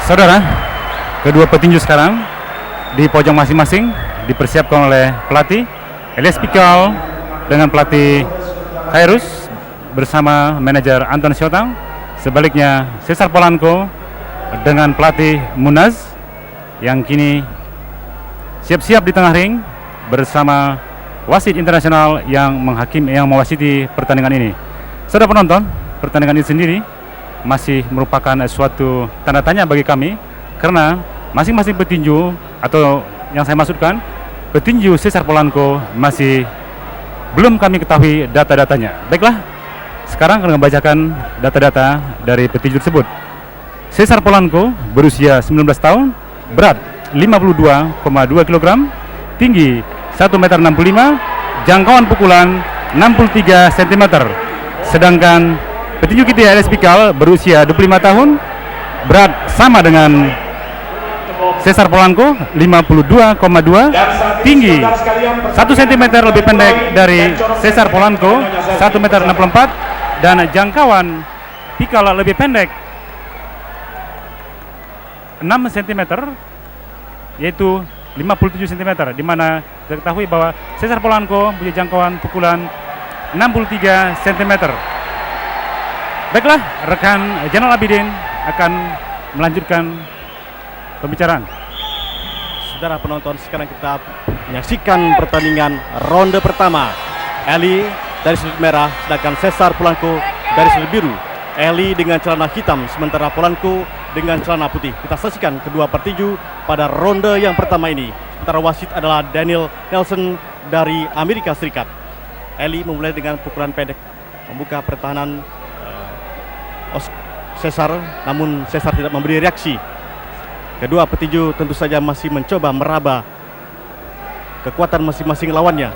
Saudara, kedua petinju sekarang di pojok masing-masing dipersiapkan oleh pelatih Elias Pikal dengan pelatih Khairus bersama manajer Anton Siotang. Sebaliknya Cesar Polanco dengan pelatih Munaz yang kini siap-siap di tengah ring bersama wasit internasional yang mewasiti pertandingan ini. Saudara penonton, pertandingan ini sendiri masih merupakan suatu tanda tanya bagi kami karena masing-masing petinju atau yang saya maksudkan petinju Cesar Polanco masih belum kami ketahui data-datanya. Baiklah, sekarang akan membacakan data-data dari petinju tersebut. Cesar Polanco berusia 19 tahun, berat 52,2 kg, tinggi 1,65 m, jangkauan pukulan 63 cm. Sedangkan petinju kita Elias Pikal berusia 25 tahun, berat sama dengan Cesar Polanco 52,2, tinggi 1 cm lebih pendek dari Cesar Polanco 1,64 m, dan jangkauan Pikal lebih pendek 6 cm yaitu 57 cm, di mana diketahui bahwa Cesar Polanco punya jangkauan pukulan 63 cm. Baiklah, rekan Zainal Abidin akan melanjutkan pembicaraan. Saudara penonton, sekarang kita menyaksikan pertandingan ronde pertama. Eli dari sudut merah, sedangkan Cesar Polanco dari sudut biru. Eli dengan celana hitam, sementara Polanco dengan celana putih. Kita saksikan kedua petinju pada ronde yang pertama ini. Sementara wasit adalah Daniel Nelson dari Amerika Serikat. Eli memulai dengan pukulan pendek, membuka pertahanan Cesar, namun Cesar tidak memberi reaksi. Kedua petinju tentu saja masih mencoba meraba kekuatan masing-masing lawannya.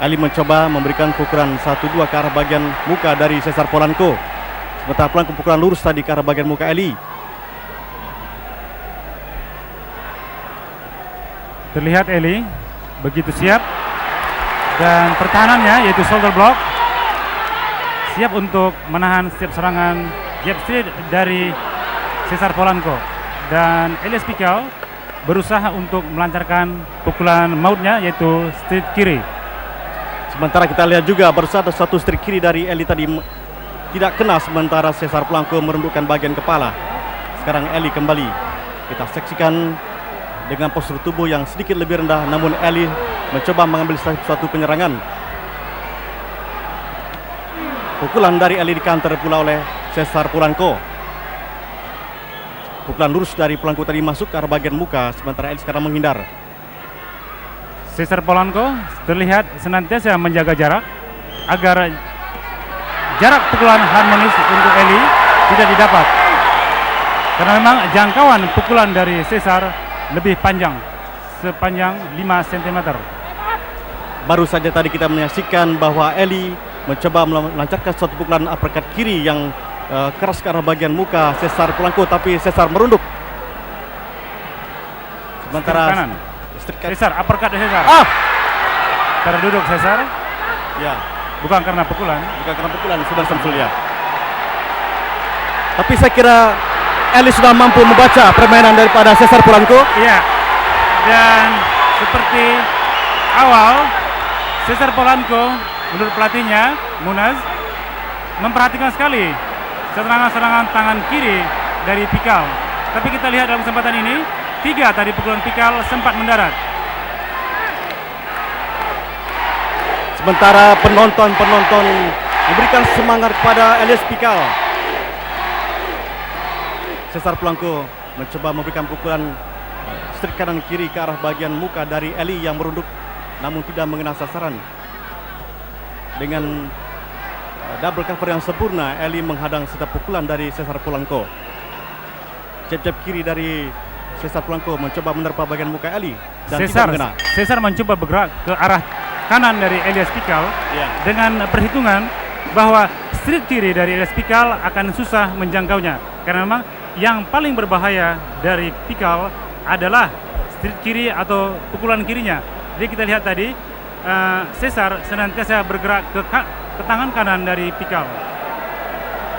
Eli mencoba memberikan pukulan 1-2 ke arah bagian muka dari Cesar Polanco. Sementara Polanco pukulan lurus tadi ke arah bagian muka Eli. Terlihat Eli begitu siap dan pertahanannya yaitu shoulder block, siap untuk menahan setiap serangan jab straight dari Cesar Polanco, dan Elias Pikal berusaha untuk melancarkan pukulan mautnya yaitu straight kiri. Sementara kita lihat juga berusaha ada satu straight kiri dari Eli tadi tidak kena, sementara Cesar Polanco merundukkan bagian kepala. Sekarang Eli kembali. Kita saksikan dengan postur tubuh yang sedikit lebih rendah, namun Eli mencoba mengambil suatu penyerangan. Pukulan dari Eli di-counter pula oleh Cesar Polanco. Pukulan lurus dari Polanco tadi masuk ke arah bagian muka, sementara Eli sekarang menghindar. Cesar Polanco terlihat senantiasa menjaga jarak agar jarak pukulan harmonis untuk Eli tidak didapat, karena memang jangkauan pukulan dari Cesar lebih panjang, sepanjang 5 cm. Baru saja tadi kita menyaksikan bahwa Eli mencoba melancarkan suatu pukulan uppercut kiri yang keras ke arah bagian muka Cesar Polanco, tapi Cesar merunduk. Sementara kanan. Cesar uppercut Cesar. Terduduk Cesar. Ya, bukan karena pukulan, sudah Samsul ya. Tapi saya kira Eli sudah mampu membaca permainan daripada Cesar Polanco. Iya. Dan seperti awal, Cesar Polanco menurut pelatihnya Munaz memperhatikan sekali serangan-serangan tangan kiri dari Pikal. Tapi kita lihat dalam kesempatan ini 3 tadi pukulan Pikal sempat mendarat. Sementara penonton memberikan semangat kepada Elias Pikal. Cesar Polanco mencoba memberikan pukulan straight kanan kiri ke arah bagian muka dari Eli yang merunduk, namun tidak mengenai sasaran. Dengan double cover yang sempurna, Eli menghadang setiap pukulan dari Cesar Polanco. Jab-jab kiri dari Cesar Polanco mencoba menerpa bagian muka Eli dan tidak mengenai. Cesar mencoba bergerak ke arah kanan dari Elias Pikal dengan perhitungan bahwa straight kiri dari Elias Pikal akan susah menjangkaunya, karena memang yang paling berbahaya dari Pikal adalah straight kiri atau pukulan kirinya. Jadi kita lihat tadi Cesar senantiasa bergerak ke tangan kanan dari Pikal.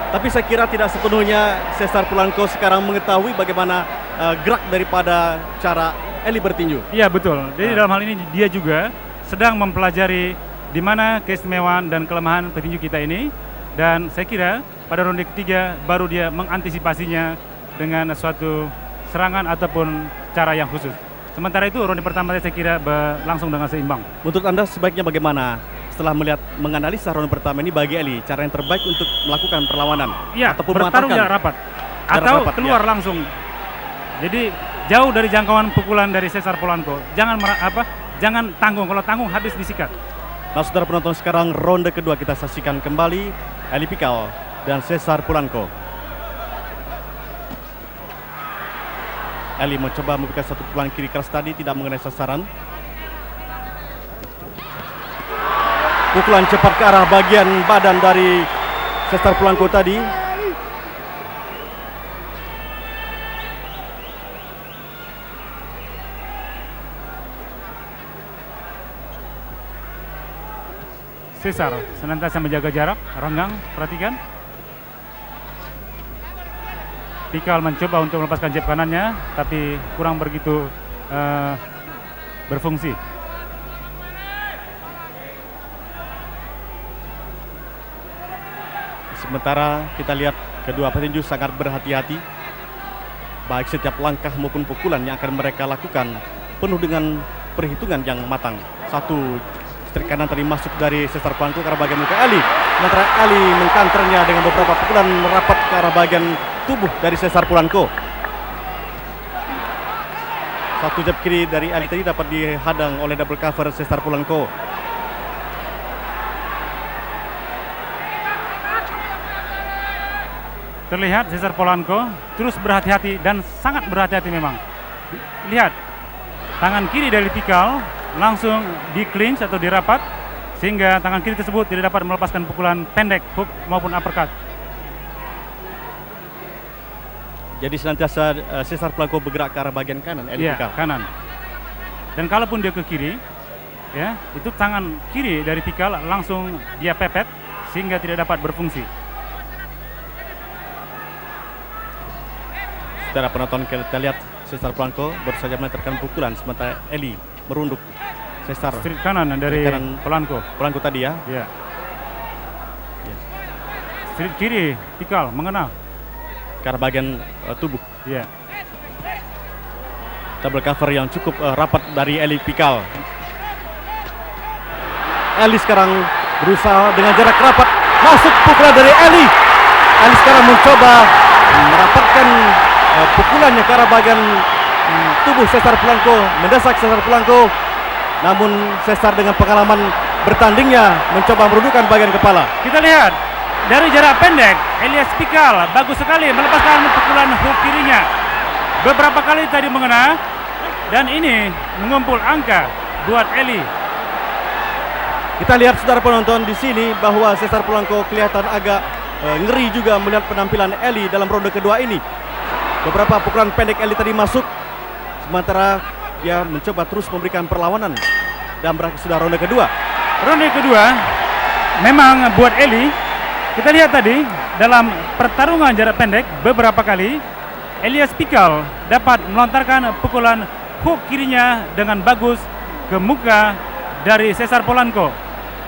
Tapi saya kira tidak sepenuhnya Cesar Polanco sekarang mengetahui bagaimana gerak daripada cara Eli bertinju. Iya betul. Jadi dalam hal ini dia juga sedang mempelajari di mana keistimewaan dan kelemahan petinju kita ini, dan saya kira pada ronde ketiga baru dia mengantisipasinya dengan suatu serangan ataupun cara yang khusus. Sementara itu ronde pertama saya kira berlangsung dengan seimbang. Menurut Anda sebaiknya bagaimana setelah melihat menganalisa ronde pertama ini bagi Eli, cara yang terbaik untuk melakukan perlawanan? Ya, ataupun bertarung mematahkan jarak rapat jarak atau rapat, keluar ya. langsung. Jadi jauh dari jangkauan pukulan dari Cesar Polanco. Jangan tanggung. Kalau tanggung habis disikat. Nah, saudara penonton, sekarang ronde kedua kita saksikan kembali Eli Pikal dan Cesar Polanco. Eli mencoba memberikan satu pukulan kiri keras tadi, tidak mengenai sasaran. Pukulan cepat ke arah bagian badan dari Cesar Polanco tadi. Cesar senantiasa menjaga jarak, renggang, perhatikan. Pikal mencoba untuk melepaskan jab kanannya, tapi kurang begitu berfungsi. Sementara kita lihat kedua petinju sangat berhati-hati, baik setiap langkah maupun pukulan yang akan mereka lakukan penuh dengan perhitungan yang matang. Satu strik kanan tadi masuk dari Cesar Polanco ke arah bagian muka Eli. Sementara Eli mengkanternya dengan beberapa pukulan rapat ke arah bagian tubuh dari Cesar Polanco. Satu jab kiri dari Eli tadi dapat dihadang oleh double cover Cesar Polanco. Terlihat Cesar Polanco terus berhati-hati dan sangat berhati-hati memang. Lihat, tangan kiri dari Pikal langsung di clinch atau dirapat, sehingga tangan kiri tersebut tidak dapat melepaskan pukulan pendek, hook maupun uppercut. Jadi senantiasa Cesar Polanco bergerak ke arah bagian kanan Eli Pikal. Kanan. Dan kalaupun dia ke kiri, ya, itu tangan kiri dari Pikal langsung dia pepet sehingga tidak dapat berfungsi. Saudara penonton, kita lihat Cesar Polanco baru saja menetarkan pukulan, sementara Eli merunduk Cesar. Street kanan dari kanan Polanco tadi ya. Ya. Street kiri Pikal mengenal Ke arah bagian tubuh. ya. Double cover yang cukup rapat dari Eli Pikal. Eli sekarang berusaha dengan jarak rapat, masuk pukulan dari Eli. Eli sekarang mencoba merapatkan pukulannya ke arah bagian tubuh Cesar Polanco, mendesak Cesar Polanco. Namun Cesar dengan pengalaman bertandingnya mencoba merundukkan bagian kepala. Kita lihat dari jarak pendek Elias Pikal bagus sekali melepaskan pukulan hook kirinya. Beberapa kali tadi mengena, dan ini mengumpul angka buat Eli. Kita lihat saudara penonton di sini bahwa Cesar Polanco kelihatan agak ngeri juga melihat penampilan Eli dalam ronde kedua ini. Beberapa pukulan pendek Eli tadi masuk, sementara dia mencoba terus memberikan perlawanan, dan berakhir sudah ronde kedua. Ronde kedua memang buat Eli, kita lihat tadi dalam pertarungan jarak pendek beberapa kali Elias Pikal dapat melontarkan pukulan hook kirinya dengan bagus ke muka dari Cesar Polanco.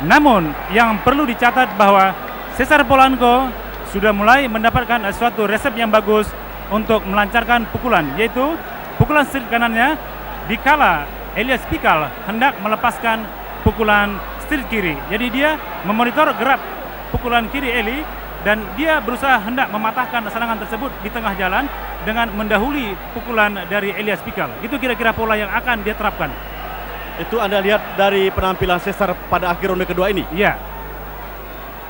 Namun yang perlu dicatat bahwa Cesar Polanco sudah mulai mendapatkan suatu resep yang bagus untuk melancarkan pukulan, yaitu pukulan street kanannya dikala Elias Pikal hendak melepaskan pukulan street kiri. Jadi dia memonitor gerak pukulan kiri Eli, dan dia berusaha hendak mematahkan serangan tersebut di tengah jalan dengan mendahului pukulan dari Elias Pikal. Itu kira-kira pola yang akan dia terapkan. Itu Anda lihat dari penampilan Cesar pada akhir ronde kedua ini. Iya.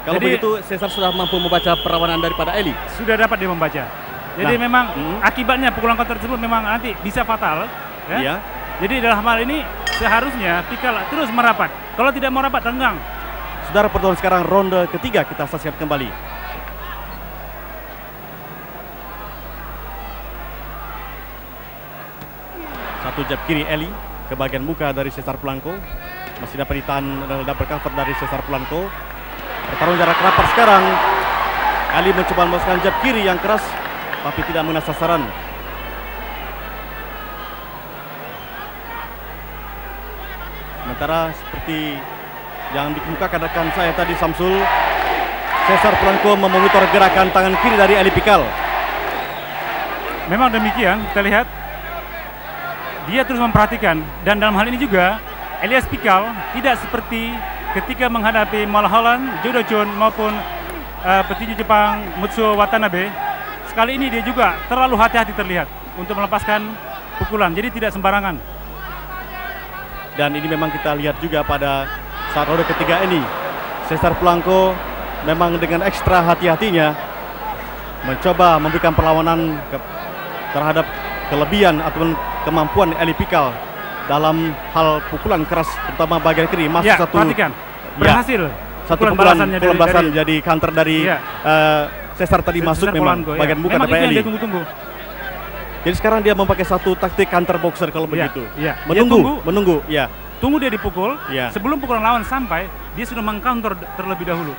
Kalau Jadi, begitu Cesar sudah mampu membaca perlawanan daripada Eli. sudah dapat dia membaca. Jadi memang akibatnya pukulan counter tersebut memang nanti bisa fatal. Ya? Iya. Jadi dalam hal ini seharusnya Pikal terus merapat. Kalau tidak mau rapat, tenggang. Saudara penonton, sekarang ronde ketiga kita saksikan kembali. Satu jab kiri Eli ke bagian muka dari Cesar Polanco. Masih dapat ditahan double cover dari Cesar Polanco. Pertarungan jarak rapat sekarang. Ali mencoba memasukkan jab kiri yang keras, tapi tidak mengenai sasaran. Sementara seperti yang dikemukakan rekan saya tadi Samsul, Cesar Polanco memonitor gerakan tangan kiri dari Eli Pikal. Memang demikian, kita lihat dia terus memperhatikan, dan dalam hal ini juga Elias Pikal tidak seperti ketika menghadapi Mulholland, Judo Chun maupun petinju Jepang Mutsuo Watanabe. Sekali ini dia juga terlalu hati-hati terlihat untuk melepaskan pukulan, jadi tidak sembarangan. Dan ini memang kita lihat juga pada saat ronde ketiga ini, Cesar Polanco memang dengan ekstra hati-hatinya mencoba memberikan perlawanan terhadap kelebihan ataupun kemampuan Eli Pikal dalam hal pukulan keras, terutama bagian kiri. Masuk satu, perhatikan, berhasil. Satu pukulan balasan jadi counter dari Cesar tadi masuk Cesar memang Polanco, bagian muka dari Eli. Dia tunggu-tunggu. Jadi sekarang dia memakai satu taktik counter boxer kalau begitu. Menunggu. Tunggu dia dipukul, Ya. sebelum pukulan lawan sampai, dia sudah mengcounter terlebih dahulu.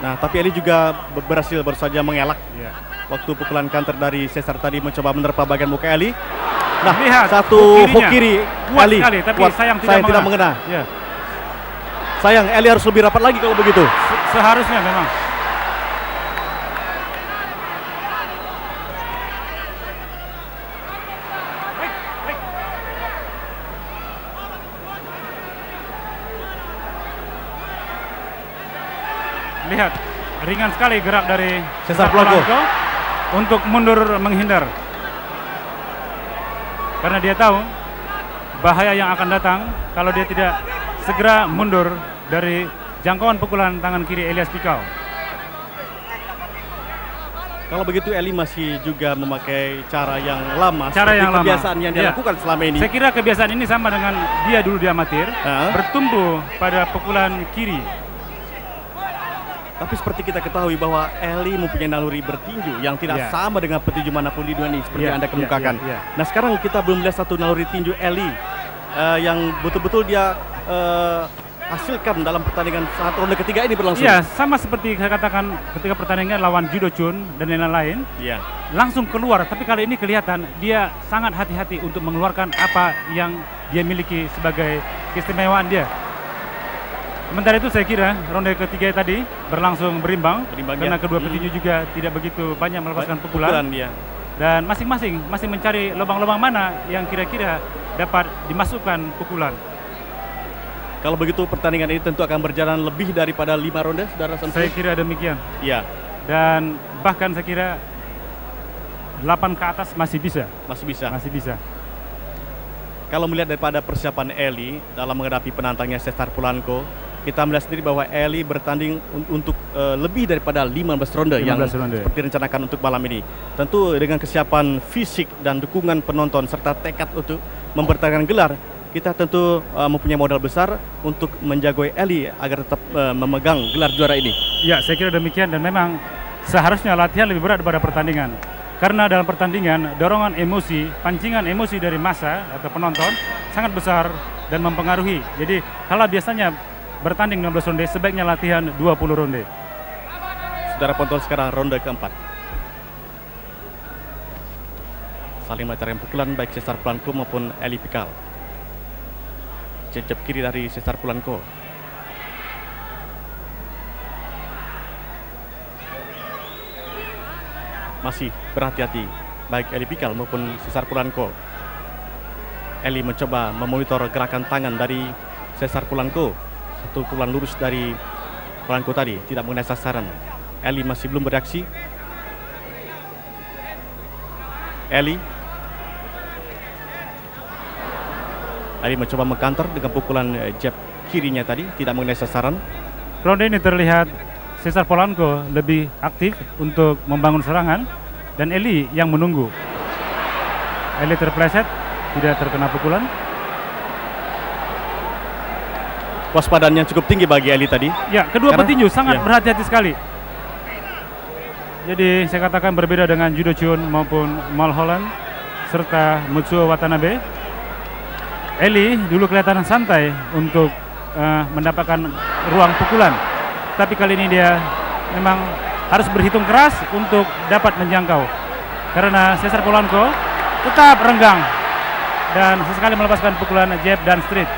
Nah, tapi Eli juga berhasil baru saja mengelak Ya. waktu pukulan counter dari Cesar tadi mencoba menerpa bagian muka Eli. Nah, Lihat, satu hook hook kiri kuat Eli sekali, tapi kuat. sayang tidak mengena. Ya. Sayang, Eli harus lebih rapat lagi kalau begitu. Seharusnya memang. Lihat, ringan sekali gerak dari Cesar Polanco untuk mundur menghindar. Karena dia tahu bahaya yang akan datang kalau dia tidak segera mundur dari jangkauan pukulan tangan kiri Elias Pikal. Kalau begitu Eli masih juga memakai cara yang lama, Cara yang lama. kebiasaan yang dia lakukan selama ini. Saya kira kebiasaan ini sama dengan dia dulu di amatir, bertumbuh pada pukulan kiri. Tapi seperti kita ketahui bahwa Eli mempunyai naluri bertinju yang tidak sama dengan petinju manapun di dunia ini, seperti yang Anda kemukakan. Nah, sekarang kita belum melihat satu naluri tinju Eli yang betul-betul dia hasilkan dalam pertandingan saat ronde ketiga ini berlangsung. Iya, sama seperti saya katakan ketika pertandingan lawan Judo Chun dan lain-lain. Iya. Langsung keluar, tapi kali ini kelihatan dia sangat hati-hati untuk mengeluarkan apa yang dia miliki sebagai keistimewaan dia. Sementara itu saya kira ronde ketiga tadi berlangsung berimbang karena kedua petinju juga tidak begitu banyak melepaskan pukulan. Dan masing-masing masih mencari lubang-lubang mana yang kira-kira dapat dimasukkan pukulan. Kalau begitu pertandingan ini tentu akan berjalan lebih daripada 5 ronde, saudara Samsul. Saya kira demikian. Iya. Dan bahkan saya kira 8 ke atas masih bisa. Masih bisa. Masih bisa. Kalau melihat daripada persiapan Eli dalam menghadapi penantangnya Cesar Polanco, kita melihat sendiri bahwa Eli bertanding untuk lebih daripada 15 ronde yang seperti direncanakan untuk malam ini. Tentu dengan kesiapan fisik dan dukungan penonton serta tekad untuk mempertahankan gelar, kita tentu mempunyai modal besar untuk menjaga Eli agar tetap memegang gelar juara ini. Ya, saya kira demikian, dan memang seharusnya latihan lebih berat daripada pertandingan. Karena dalam pertandingan, dorongan emosi, pancingan emosi dari massa atau penonton sangat besar dan mempengaruhi. Jadi, kalau biasanya bertanding 16 ronde, sebaiknya latihan 20 ronde. Saudara penonton, sekarang ronde keempat. Saling mencari pukulan baik Cesar Polanco maupun Eli Pikal. Jab kiri dari Cesar Polanco. Masih berhati-hati baik Eli Pikal maupun Cesar Polanco. Eli mencoba memonitor gerakan tangan dari Cesar Polanco. Satu pukulan lurus dari Polanco tadi tidak mengenai sasaran. Eli masih belum bereaksi. Eli mencoba mengcounter dengan pukulan jab kirinya tadi, tidak mengenai sasaran. Ronde ini terlihat Cesar Polanco lebih aktif untuk membangun serangan, dan Eli yang menunggu. Eli terpleset, tidak terkena pukulan. Waspadaan yang cukup tinggi bagi Eli tadi. Ya, kedua petinju sangat berhati-hati sekali. Jadi saya katakan berbeda dengan Judo Chun maupun Mulholland serta Mutsuo Watanabe. Eli dulu kelihatan santai untuk mendapatkan ruang pukulan. tapi kali ini dia memang harus berhitung keras untuk dapat menjangkau. Karena Cesar Polanco tetap renggang dan sesekali melepaskan pukulan jab dan straight.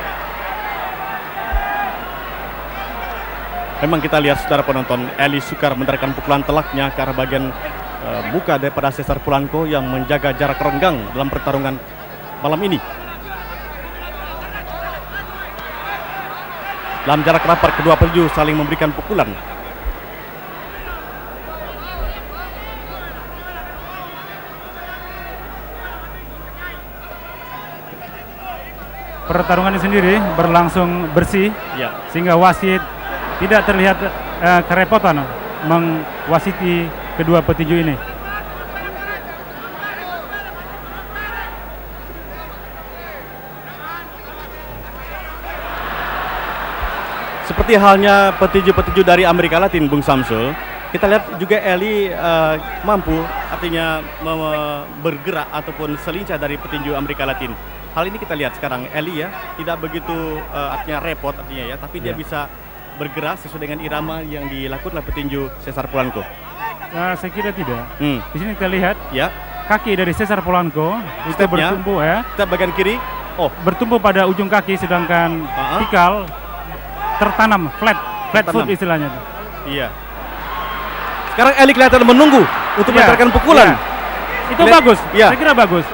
Memang kita lihat saudara penonton, Eli sukar mendarkan pukulan telaknya ke arah bagian muka daripada Cesar Polanco yang menjaga jarak renggang dalam pertarungan malam ini. Dalam jarak rapat, kedua petinju saling memberikan pukulan. Pertarungan ini sendiri berlangsung bersih, Ya. sehingga wasit tidak terlihat kerepotan mengwasiti kedua petinju ini. Seperti halnya petinju-petinju dari Amerika Latin, Bung Samsul, kita lihat juga Eli mampu artinya bergerak ataupun selincah dari petinju Amerika Latin. Hal ini kita lihat sekarang Eli ya tidak begitu artinya repot artinya ya, tapi dia bisa bergerak sesuai dengan irama yang dilakukan oleh petinju Cesar Polanco. Saya kira tidak. Di sini kita lihat Ya, kaki dari Cesar Polanco itu Stepnya. bertumpu ya, kita bagian kiri. Oh, bertumpu pada ujung kaki, sedangkan Pikal tertanam flat foot istilahnya. iya. Sekarang Eli kelihatan menunggu untuk Iya, melemparkan pukulan. iya. Itu bagus. Iya. Saya kira bagus.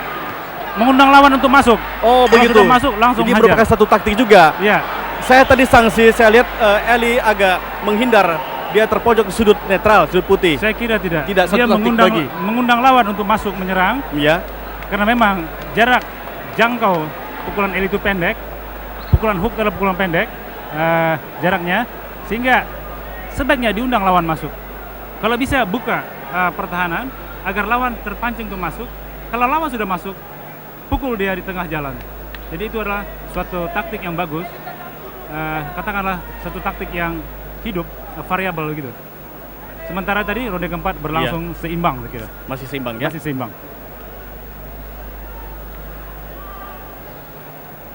Mengundang lawan untuk masuk. Oh, Kalau begitu. sudah masuk langsung Jadi hajar. merupakan satu taktik juga. Iya. Saya tadi sanksi, saya lihat Eli agak menghindar. Dia terpojok ke sudut netral, sudut putih. Saya kira tidak. Tidak, Dia satu taktik lagi. mengundang lawan untuk masuk menyerang Ya, karena memang jarak jangkau pukulan Eli itu pendek. Pukulan hook adalah pukulan pendek jaraknya, sehingga sebaiknya diundang lawan masuk. Kalau bisa buka pertahanan agar lawan terpancing untuk masuk. Kalau lawan sudah masuk, pukul dia di tengah jalan. Jadi itu adalah suatu taktik yang bagus. Katakanlah satu taktik yang hidup, variabel gitu. Sementara tadi ronde keempat berlangsung seimbang, saya kira. masih seimbang ya. Masih seimbang.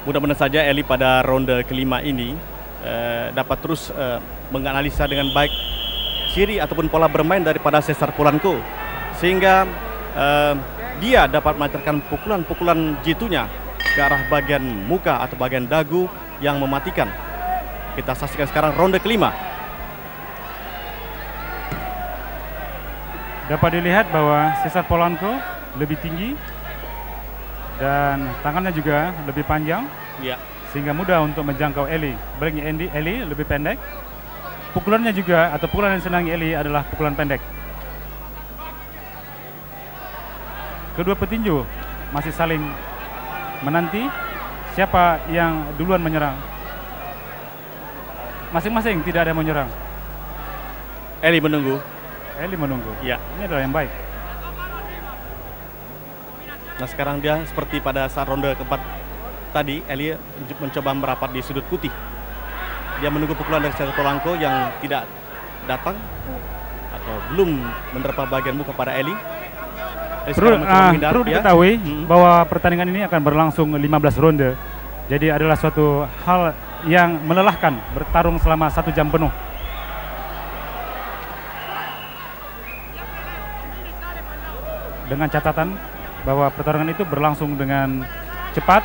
Mudah-mudahan saja Eli pada ronde kelima ini dapat terus menganalisa dengan baik ciri ataupun pola bermain daripada Cesar Polanco, sehingga dia dapat melancarkan pukulan-pukulan jitunya ke arah bagian muka atau bagian dagu yang mematikan. Kita saksikan sekarang ronde kelima. Dapat dilihat bahwa Cesar Polanco lebih tinggi dan tangannya juga lebih panjang, Ya, sehingga mudah untuk menjangkau Eli. Baliknya Eli lebih pendek. Pukulannya juga atau pukulan yang senangi Eli adalah pukulan pendek. Kedua petinju masih saling menanti siapa yang duluan menyerang. Masing-masing tidak ada yang menyerang. Eli menunggu. Eli menunggu. Ya. Ini adalah yang baik. Nah, sekarang dia seperti pada saat ronde keempat tadi, Eli mencoba merapat di sudut putih. Dia menunggu pukulan dari Cesar Polanco yang tidak datang atau belum menerpa bagian muka pada Eli. Perlu diketahui bahwa pertandingan ini akan berlangsung 15 ronde. Jadi adalah suatu hal yang melelahkan, bertarung selama 1 jam penuh. Dengan catatan bahwa pertarungan itu berlangsung dengan cepat,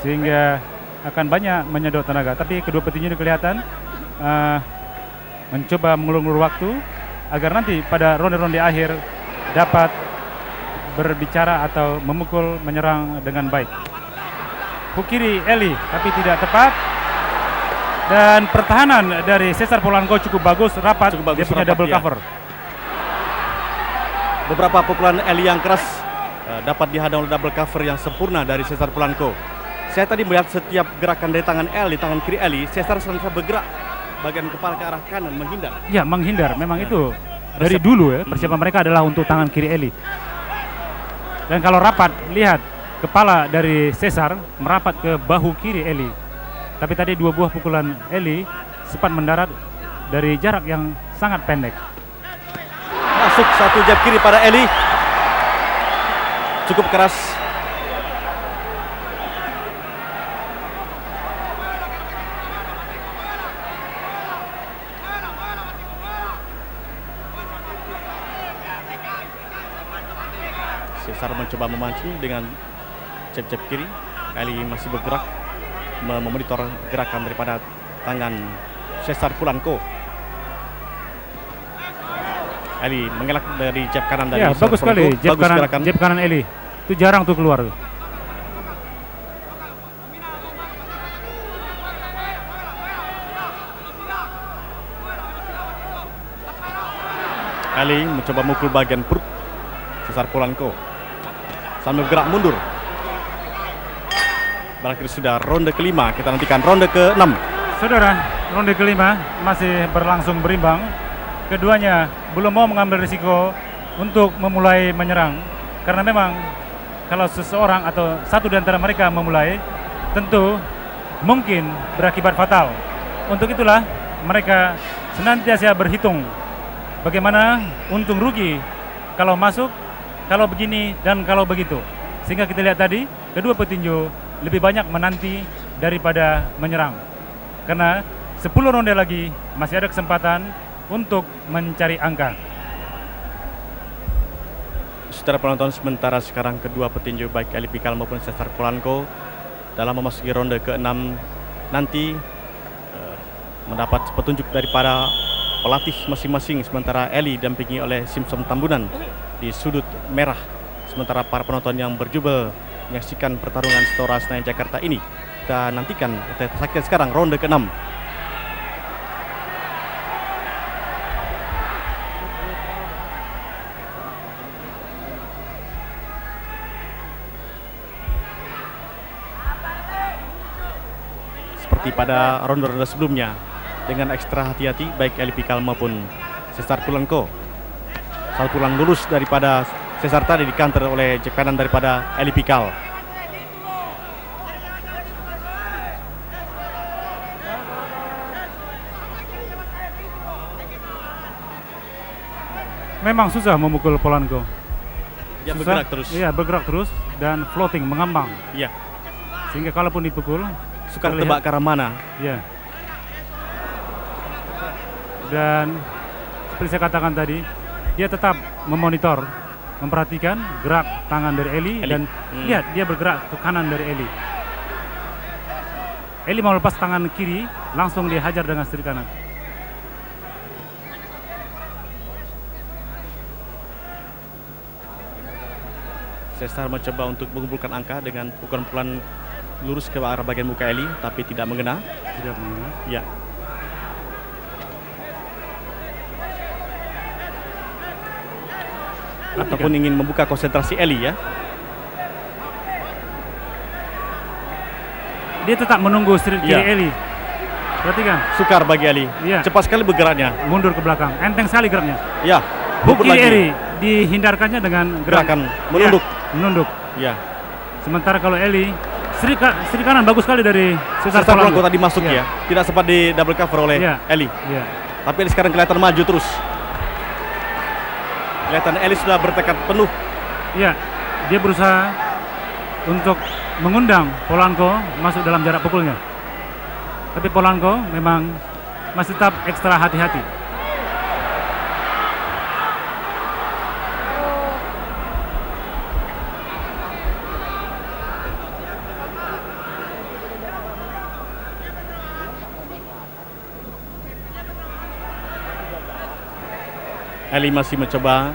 sehingga akan banyak menyedot tenaga. Tapi kedua petinju ini kelihatan mencoba mengulur waktu agar nanti pada ronde-ronde akhir dapat berbicara atau memukul, menyerang dengan baik. Hook kiri Eli tapi tidak tepat, dan pertahanan dari Cesar Polanco cukup bagus, rapat. Dia punya double cover. Beberapa pukulan Eli yang keras dapat dihadang oleh double cover yang sempurna dari Cesar Polanco. Saya tadi melihat setiap gerakan dari tangan Eli, tangan kiri Eli, Cesar senantiasa bergerak bagian kepala ke arah kanan, menghindar. Ya, menghindar. Memang itu dari dulu ya, persiapan mereka adalah untuk tangan kiri Eli. Dan kalau rapat, lihat kepala dari Cesar merapat ke bahu kiri Eli. Tapi tadi 2 buah pukulan Eli sempat mendarat dari jarak yang sangat pendek. Masuk 1 jab kiri pada Eli. Cukup keras. Cesar mencoba memancing dengan jab-jab kiri. Eli masih bergerak memonitor gerakan daripada tangan Cesar Polanco. Eli mengelak dari jab kanan dari Ya, Cesar bagus Polanco. sekali jab kanan Eli. Itu jarang tuh keluar. Eli mencoba mukul bagian perut Cesar Polanco sambil bergerak mundur. Berakhir sudah ronde kelima, kita nantikan ronde ke-6. Saudara, ronde kelima masih berlangsung berimbang. Keduanya belum mau mengambil risiko untuk memulai menyerang, karena memang kalau seseorang atau satu di antara mereka memulai, tentu mungkin berakibat fatal. Untuk itulah mereka senantiasa berhitung bagaimana untung rugi kalau masuk, kalau begini dan kalau begitu. Sehingga kita lihat tadi kedua petinju lebih banyak menanti daripada menyerang, karena 10 ronde lagi masih ada kesempatan untuk mencari angka. Saudara penonton, sementara sekarang kedua petinju baik Eli Pikal maupun Cesar Polanco dalam memasuki ronde ke-6 nanti mendapat petunjuk daripada pelatih masing-masing. Sementara Eli didampingi oleh Simpson Tambunan di sudut merah, sementara para penonton yang berjubel menyaksikan pertarungan Stora Senayan Jakarta ini. Kita nantikan, kita saksikan sekarang ronde ke-6. Seperti pada ronde-ronde sebelumnya, dengan ekstra hati-hati baik Eli Pikal maupun Cesar Polanco. Satu tulang lurus daripada Cesar tadi dikanter oleh jab kanan daripada Eli Pikal. Memang susah memukul Polanco. Dia Susah. bergerak terus. Iya, bergerak terus dan floating, mengambang. Iya, Sehingga kalaupun dipukul, sukar terlihat- tebak ke arah mana. ya. Dan seperti saya katakan tadi, dia tetap memonitor, memperhatikan gerak tangan dari Eli. Dan lihat dia bergerak ke kanan dari Eli. Eli mau lepas tangan kiri, langsung dia hajar dengan setir kanan. Cesar mencoba untuk mengumpulkan angka dengan pukulan-pukulan lurus ke arah bagian muka Eli, tapi tidak mengena. Tidak mengena. Ya. Ataupun ingin membuka konsentrasi Eli ya. Dia tetap menunggu setir kiri Iya. Eli. Perhatikan, Sukar bagi Eli. Iya. Cepat sekali bergeraknya. mundur ke belakang, enteng sekali geraknya. Ya. Hook Pukul kiri lagi. Eli dihindarkannya dengan Gerakan menunduk. Ya, menunduk. Ya. Sementara kalau Eli, setir kanan bagus sekali dari Cesar Cesar Polanco Polanco. tadi masuk Iya. ya. Tidak sempat di double cover oleh Iya. Eli. Iya. Tapi Eli sekarang kelihatan maju terus. Kelihatan Eli sudah bertekad penuh. Iya, dia berusaha untuk mengundang Polanco masuk dalam jarak pukulnya. Tapi Polanco memang masih tetap ekstra hati-hati. Eli masih mencoba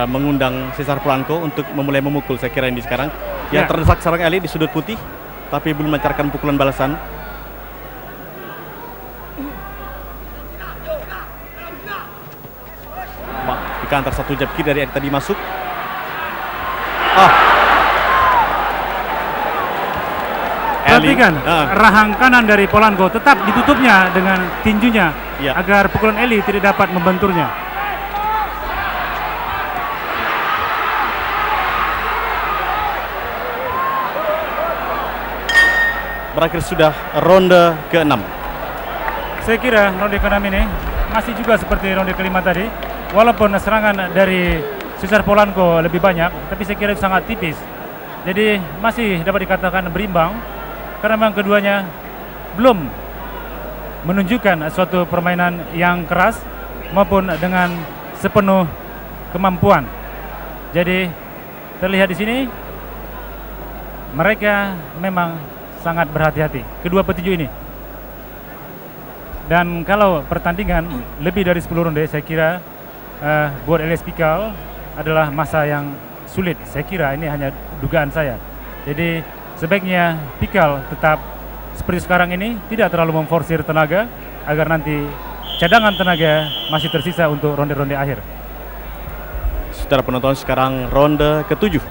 mengundang Cesar Polanco untuk memulai memukul, saya kira ini sekarang. Yang Ya. terdesak sekarang Eli di sudut putih, tapi belum melancarkan pukulan balasan. Dikantar satu jab kiri dari Eli tadi masuk. Perhatikan, rahang kanan dari Polanco tetap ditutupnya dengan tinjunya Ya. agar pukulan Eli tidak dapat membenturnya. Berakhir sudah ronde ke-6. Saya kira ronde ke-6 ini masih juga seperti ronde kelima tadi. Walaupun serangan dari Cesar Polanco lebih banyak, tapi saya kira itu sangat tipis. Jadi masih dapat dikatakan berimbang, karena memang keduanya belum menunjukkan suatu permainan yang keras maupun dengan sepenuh kemampuan. Jadi terlihat di sini mereka memang sangat berhati-hati kedua petinju ini. Dan kalau pertandingan lebih dari 10 ronde, saya kira buat Elias Pikal adalah masa yang sulit. Saya kira ini hanya dugaan saya. Jadi sebaiknya Pikal tetap seperti sekarang ini, tidak terlalu memforsir tenaga agar nanti cadangan tenaga masih tersisa untuk ronde-ronde akhir. Saudara penonton, sekarang ronde ke-7.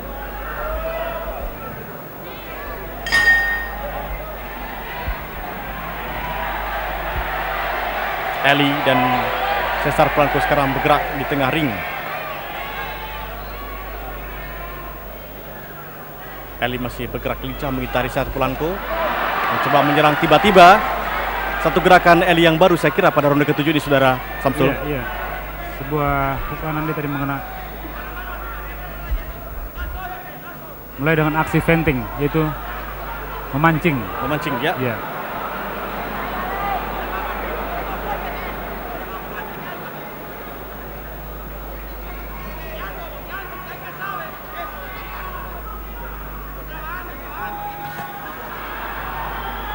Eli dan Cesar Polanco sekarang bergerak di tengah ring. Eli masih bergerak lincah mengitari Cesar Polanco, mencoba menyerang. Tiba-tiba satu gerakan Eli yang baru saya kira pada ronde ke-7 di saudara Samsul. Iya. Sebuah pukulan dia tadi mengena. Mulai dengan aksi venting, yaitu memancing. Memancing ya. Iya.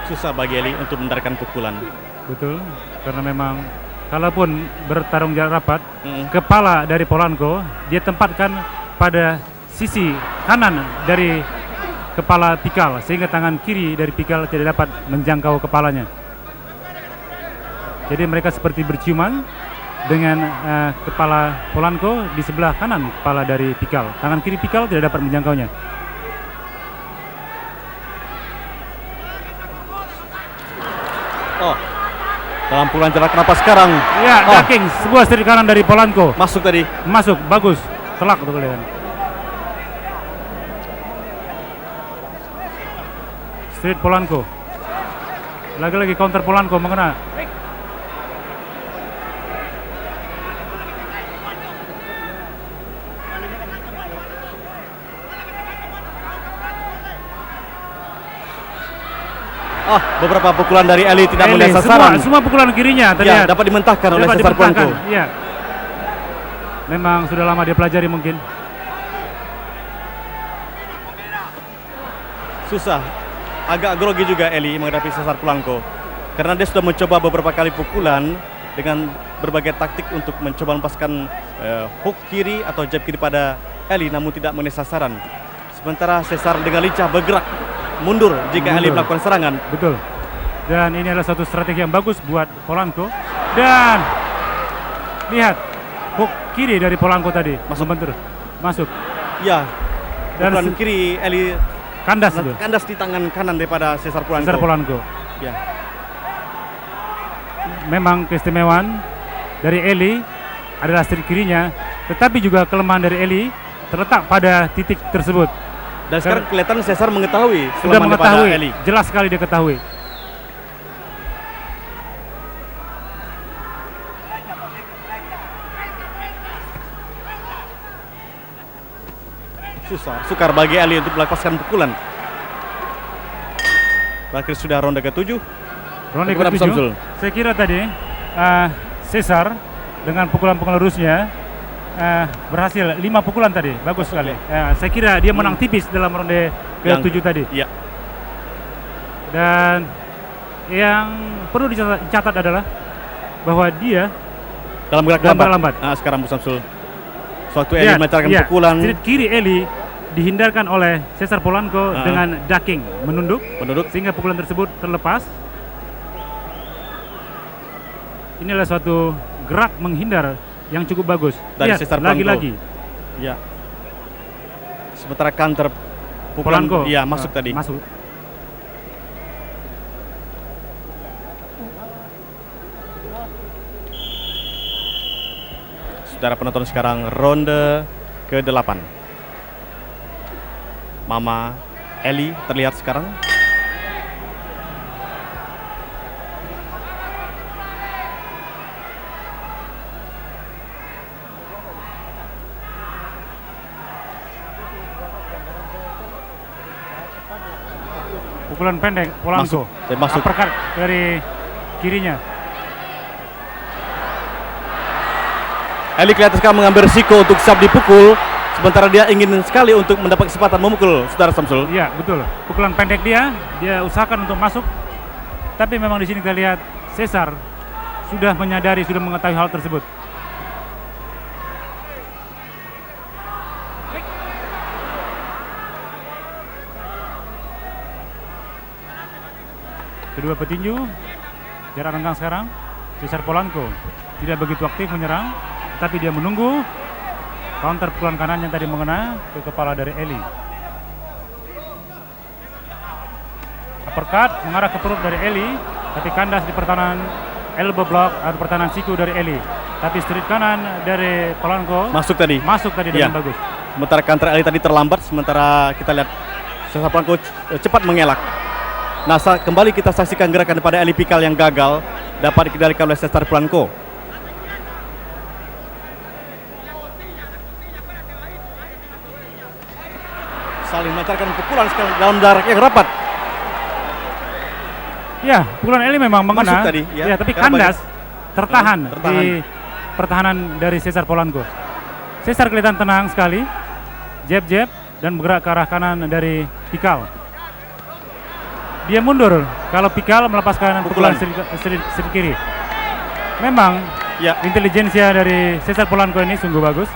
Susah bagi Eli untuk mendarkan pukulan. Betul, karena memang kalaupun bertarung jarak rapat, kepala dari Polanco dia tempatkan pada sisi kanan dari kepala Pikal, sehingga tangan kiri dari Pikal tidak dapat menjangkau kepalanya. Jadi mereka seperti berciuman dengan kepala Polanco di sebelah kanan kepala dari Pikal. Tangan kiri Pikal tidak dapat menjangkaunya. Oh, dalam pukulan jarak napas sekarang. Ya, ducking, sebuah straight kanan dari Polanco. Masuk tadi. Masuk, bagus. Telak tuh kelihatan. Straight Polanco. Lagi-lagi counter Polanco mengena. Beberapa pukulan dari Eli tidak melihat sasaran. Semua pukulan kirinya terlihat. Ya, dapat dimentahkan oleh Cesar Polanco. Ya. Memang sudah lama dia pelajari mungkin. Susah, agak grogi juga Eli menghadapi Cesar Polanco, karena dia sudah mencoba beberapa kali pukulan dengan berbagai taktik untuk mencoba melepaskan hook kiri atau jab kiri pada Eli, namun tidak mengenai sasaran. Sementara Cesar dengan lincah bergerak mundur jika Eli melakukan serangan. Betul. Dan ini adalah satu strategi yang bagus buat Polanco. Dan lihat hook kiri dari Polanco tadi masuk bentur. Masuk. Ya. Dan pukulan kiri Eli kandas itu. Kandas di tangan kanan daripada Cesar Polanco. Cesar Polanco. Ya. Memang keistimewaan dari Eli adalah strike kirinya, tetapi juga kelemahan dari Eli terletak pada titik tersebut. Dan sekarang kelihatan Cesar mengetahui, sudah mengetahui, Eli. Jelas sekali dia ketahui. Sukar bagi Eli untuk melepaskan pukulan. Terakhir sudah ronde ke-7. Ronde ke-7. Saya kira tadi Cesar dengan pukulan-pukulan lurusnya berhasil 5 pukulan tadi. Bagus sekali. Saya kira dia menang tipis dalam ronde ke-7 tadi. Iya. Dan yang perlu dicatat adalah bahwa dia dalam gerak lambat. Sekarang Bu Samsul, suatu Eli melancarkan pukulan. Kiri Eli dihindarkan oleh Cesar Polanco dengan ducking, menunduk, sehingga pukulan tersebut terlepas. Ini adalah suatu gerak menghindar yang cukup bagus. Dari Cesar Polanco. Lagi-lagi. Ya. Sementara counter pukulan Polanco, masuk tadi. Masuk. Saudara penonton, sekarang ronde ke-8. Mama Eli terlihat sekarang. Pukulan pendek Polanco. Masuk. Uppercut dari kirinya. Eli kelihatan sekarang mengambil risiko untuk siap dipukul. Sementara dia ingin sekali untuk mendapat kesempatan memukul, Saudara Samsul. Iya, betul. Pukulan pendek dia usahakan untuk masuk. Tapi memang di sini kita lihat Cesar sudah menyadari, sudah mengetahui hal tersebut. Kedua petinju jarak renggang sekarang. Cesar Polanco tidak begitu aktif menyerang, tapi dia menunggu counter pukulan kanan yang tadi mengena ke kepala dari Eli. Uppercut mengarah ke perut dari Eli, tapi kandas di pertahanan elbow block atau pertahanan siku dari Eli. Tapi street kanan dari Polanco Masuk tadi. dengan Iya. bagus. Sementara counter Eli tadi terlambat, sementara kita lihat Cesar Polanco cepat mengelak. Nah, kembali kita saksikan gerakan daripada Eli Pikal yang gagal dapat dikendalikan oleh Cesar Polanco. Saling melancarkan pukulan sekarang dalam jarak yang rapat. Ya, pukulan Eli memang mengena. Masuk tadi, ya. Ya, tapi Karena kandas tertahan tertahan. di pertahanan dari Cesar Polanco. Cesar kelihatan tenang sekali, jab dan bergerak ke arah kanan dari Pikal. Dia mundur kalau Pikal melepaskan pukulan seri kiri. Memang Ya, intelijensia dari Cesar Polanco ini sungguh bagus.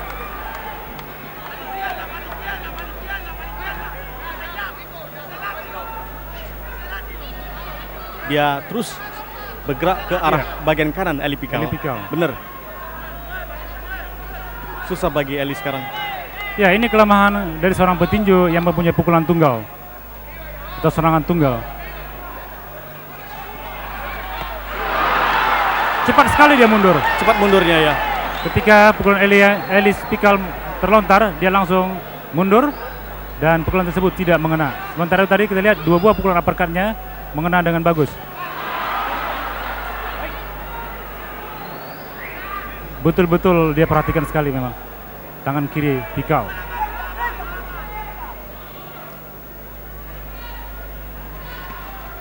dia terus bergerak ke arah bagian kanan Eli Pikal. Eli Pikal. Bener. Susah bagi Eli sekarang. Ya, ini kelemahan dari seorang petinju yang mempunyai pukulan tunggal atau serangan tunggal. Cepat sekali dia mundur. Cepat mundurnya ya. Ketika pukulan Eli Pikal terlontar, dia langsung mundur dan pukulan tersebut tidak mengena. Sementara tadi kita lihat dua buah pukulan uppercut-nya mengena dengan bagus. Betul-betul dia perhatikan sekali memang tangan kiri Pikal.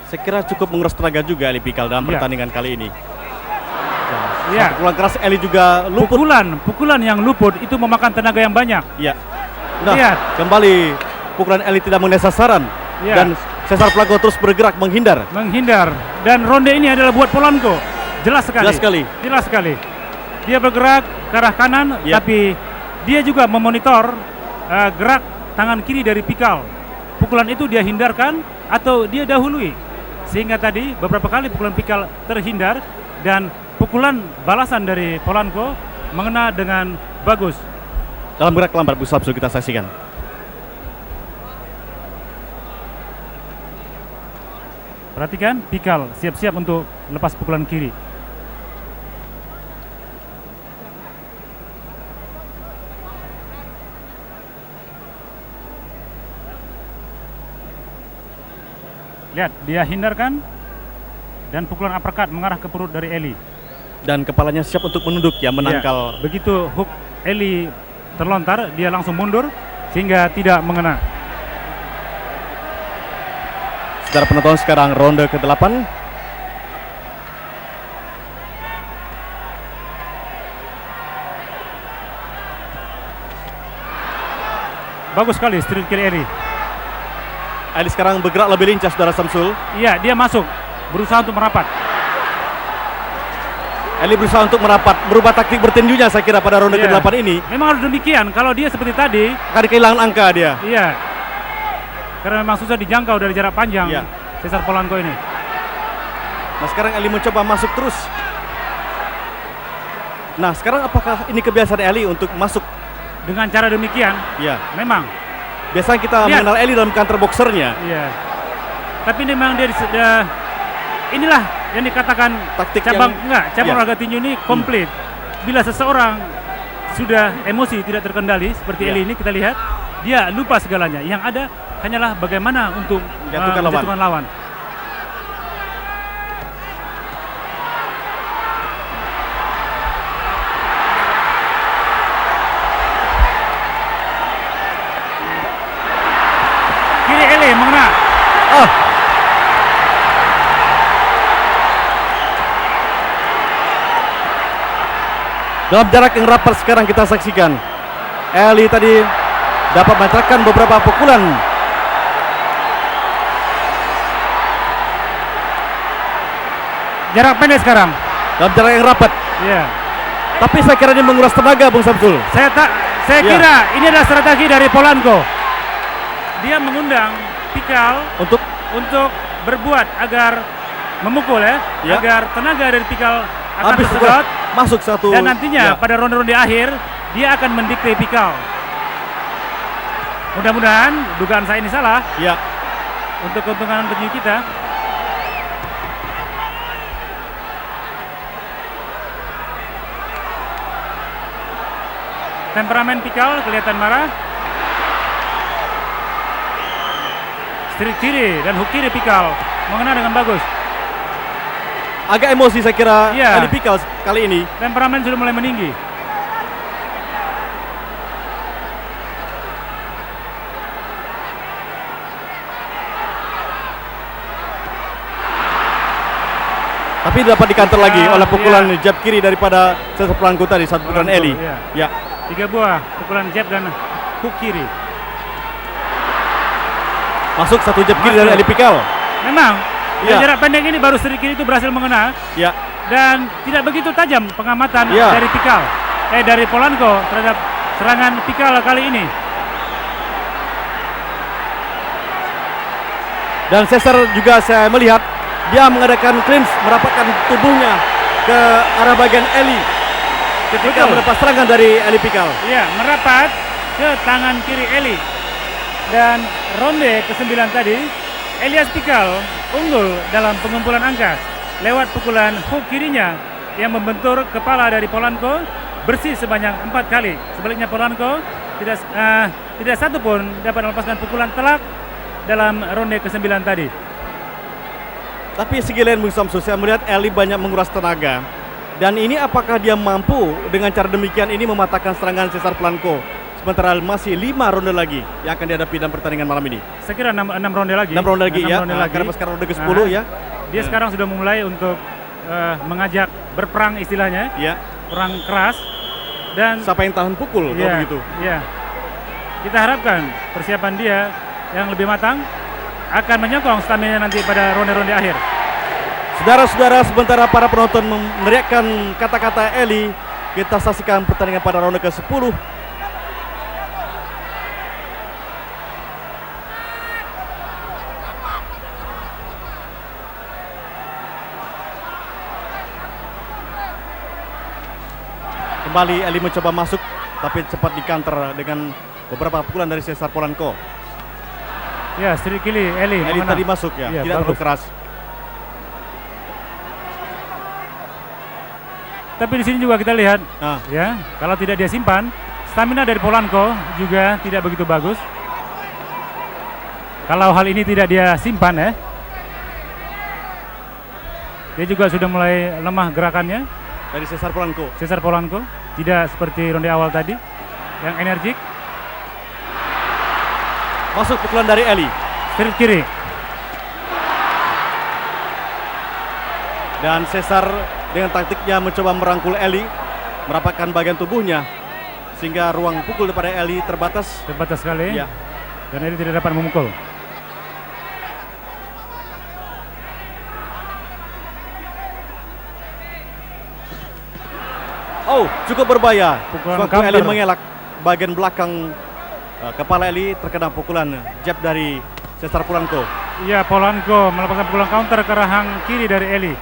Saya kira cukup menguras tenaga juga Eli Pikal dalam Ya. pertandingan kali ini. Ya, Pukulan keras Eli juga luput. pukulan yang luput itu memakan tenaga yang banyak. Ya. Nah, Lihat. kembali pukulan Eli tidak mengenai sasaran Ya. dan Cesar Polanco terus bergerak menghindar. Dan ronde ini adalah buat Polanco. Jelas sekali. Jelas sekali. Dia bergerak ke arah kanan, Ya. tapi dia juga memonitor gerak tangan kiri dari Pikal. Pukulan itu dia hindarkan atau dia dahului, sehingga tadi beberapa kali pukulan Pikal terhindar dan pukulan balasan dari Polanco mengena dengan bagus. Dalam gerak lambat Bu Sabsu kita saksikan. Perhatikan, Pikal siap-siap untuk lepas pukulan kiri. Lihat, dia hindarkan dan pukulan uppercut mengarah ke perut dari Eli. Dan kepalanya siap untuk menunduk ya, menangkal. Ya, begitu hook Eli terlontar, dia langsung mundur sehingga tidak mengena. Saudara penonton, sekarang ronde ke-8. Bagus sekali street kiri Eli. Eli sekarang bergerak lebih lincah, Saudara Samsul. Iya, dia masuk, berusaha untuk merapat. Eli berusaha untuk merapat, berubah taktik bertinjunya saya kira pada ronde Iya. ke-8 ini. Memang harus demikian. Kalau dia seperti tadi, Akan kehilangan angka dia. iya, karena memang susah dijangkau dari jarak panjang. Iya. Cesar Polanco ini. Nah, sekarang Eli mencoba masuk terus. Nah, sekarang apakah ini kebiasaan Eli untuk masuk? Dengan cara demikian, Ya, memang, biasanya kita Lihat. mengenal Eli dalam counter boxernya. iya. Tapi ini memang dia inilah yang dikatakan Taktik cabang yang- cabang Iya. olahraga tinju ini komplit. Bila seseorang sudah emosi tidak terkendali seperti Iya. Eli ini, kita lihat dia lupa segalanya. Yang ada hanyalah bagaimana untuk Menjatuhkan lawan. menjatuhkan lawan. Kiri Eli mengena. Ah, dalam jarak yang rapat sekarang kita saksikan. Eli tadi dapat melancarkan beberapa pukulan. Jarak pendek sekarang. Dalam jarak yang rapat. Ya. Tapi saya kira ini menguras tenaga, Bung Samsul. Saya Ya. kira ini adalah strategi dari Polanco. Dia mengundang Pikal untuk berbuat agar memukul ya, agar tenaga dari Pikal akan Habis tersedot masuk satu. dan nantinya pada ronde-ronde akhir dia akan mendikte Pikal. Mudah-mudahan dugaan saya ini salah. Ya. Untuk keuntungan petinju kita. Temperamen Pikal kelihatan marah. Strik kiri dan hook kiri Pikal mengena dengan bagus. Agak emosi saya kira Iya. Ali Pikal kali ini. Temperamen sudah mulai meninggi. Tapi dapat dikanter lagi oleh pukulan jab kiri daripada Cesar Polanco tadi, satu pukulan Eli. Iya. Ya. 3 buah pukulan jab dan hook kiri. Masuk satu jab kiri dari Ali Pikal. Memang Iya. dari jarak pendek ini baru strik kiri itu berhasil mengena Ya. dan tidak begitu tajam pengamatan Iya. dari Pikal. Dari Polanco terhadap serangan Pikal kali ini. Dan Cesar juga saya melihat dia mengadakan clinch, merapatkan tubuhnya ke arah bagian Eli ketika mendapat serangan dari Ali Pikal. Iya, merapat ke tangan kiri Eli. Dan ronde ke-9 tadi, Elias Pikal unggul dalam pengumpulan angka lewat pukulan hook kirinya yang membentur kepala dari Polanco bersih sebanyak 4 kali. Sebaliknya Polanco tidak satu pun dapat melepaskan pukulan telak dalam ronde ke-9 tadi. Tapi segi lain Bung Samsul, saya melihat Eli banyak menguras tenaga. Dan ini apakah dia mampu dengan cara demikian ini mematahkan serangan Cesar Polanco? Sementara masih 5 ronde lagi yang akan dihadapi dalam pertandingan malam ini. Saya kira 6 ronde lagi. 6 ronde lagi 6 ya. ronde lagi. Karena sekarang ronde ke-10 ya. Dia sekarang sudah mulai untuk mengajak berperang istilahnya, Ya. perang keras. Dan Siapa yang tahan pukul kalau begitu. Iya. Kita harapkan persiapan dia yang lebih matang akan menyokong stamina nanti pada ronde-ronde akhir. Saudara-saudara, sementara para penonton meneriakkan kata-kata Eli, kita saksikan pertandingan pada ronde ke-10. Kembali Eli mencoba masuk, tapi cepat dikanter dengan beberapa pukulan dari Cesar Polanco. Ya, strik kiri Eli mengena. tadi masuk ya, Iya, tidak terlalu bagus. keras. Tapi di sini juga kita lihat, Nah, ya, kalau tidak dia simpan, stamina dari Polanco juga tidak begitu bagus. Kalau hal ini tidak dia simpan ya, dia juga sudah mulai lemah gerakannya. dari Cesar Polanco. Cesar Polanco tidak seperti ronde awal tadi yang energik. Masuk pukulan dari Eli. Strik kiri. Dan Cesar dengan taktiknya mencoba merangkul Eli, merapatkan bagian tubuhnya sehingga ruang pukul daripada Eli terbatas. Terbatas sekali. Ya. Dan Eli tidak dapat memukul. Oh, cukup berbahaya. Pukulan Waktu counter. Eli mengelak bagian belakang kepala Eli terkena pukulan jab dari Cesar Polanco. Iya, Polanco melepaskan pukulan counter ke rahang kiri dari Eli.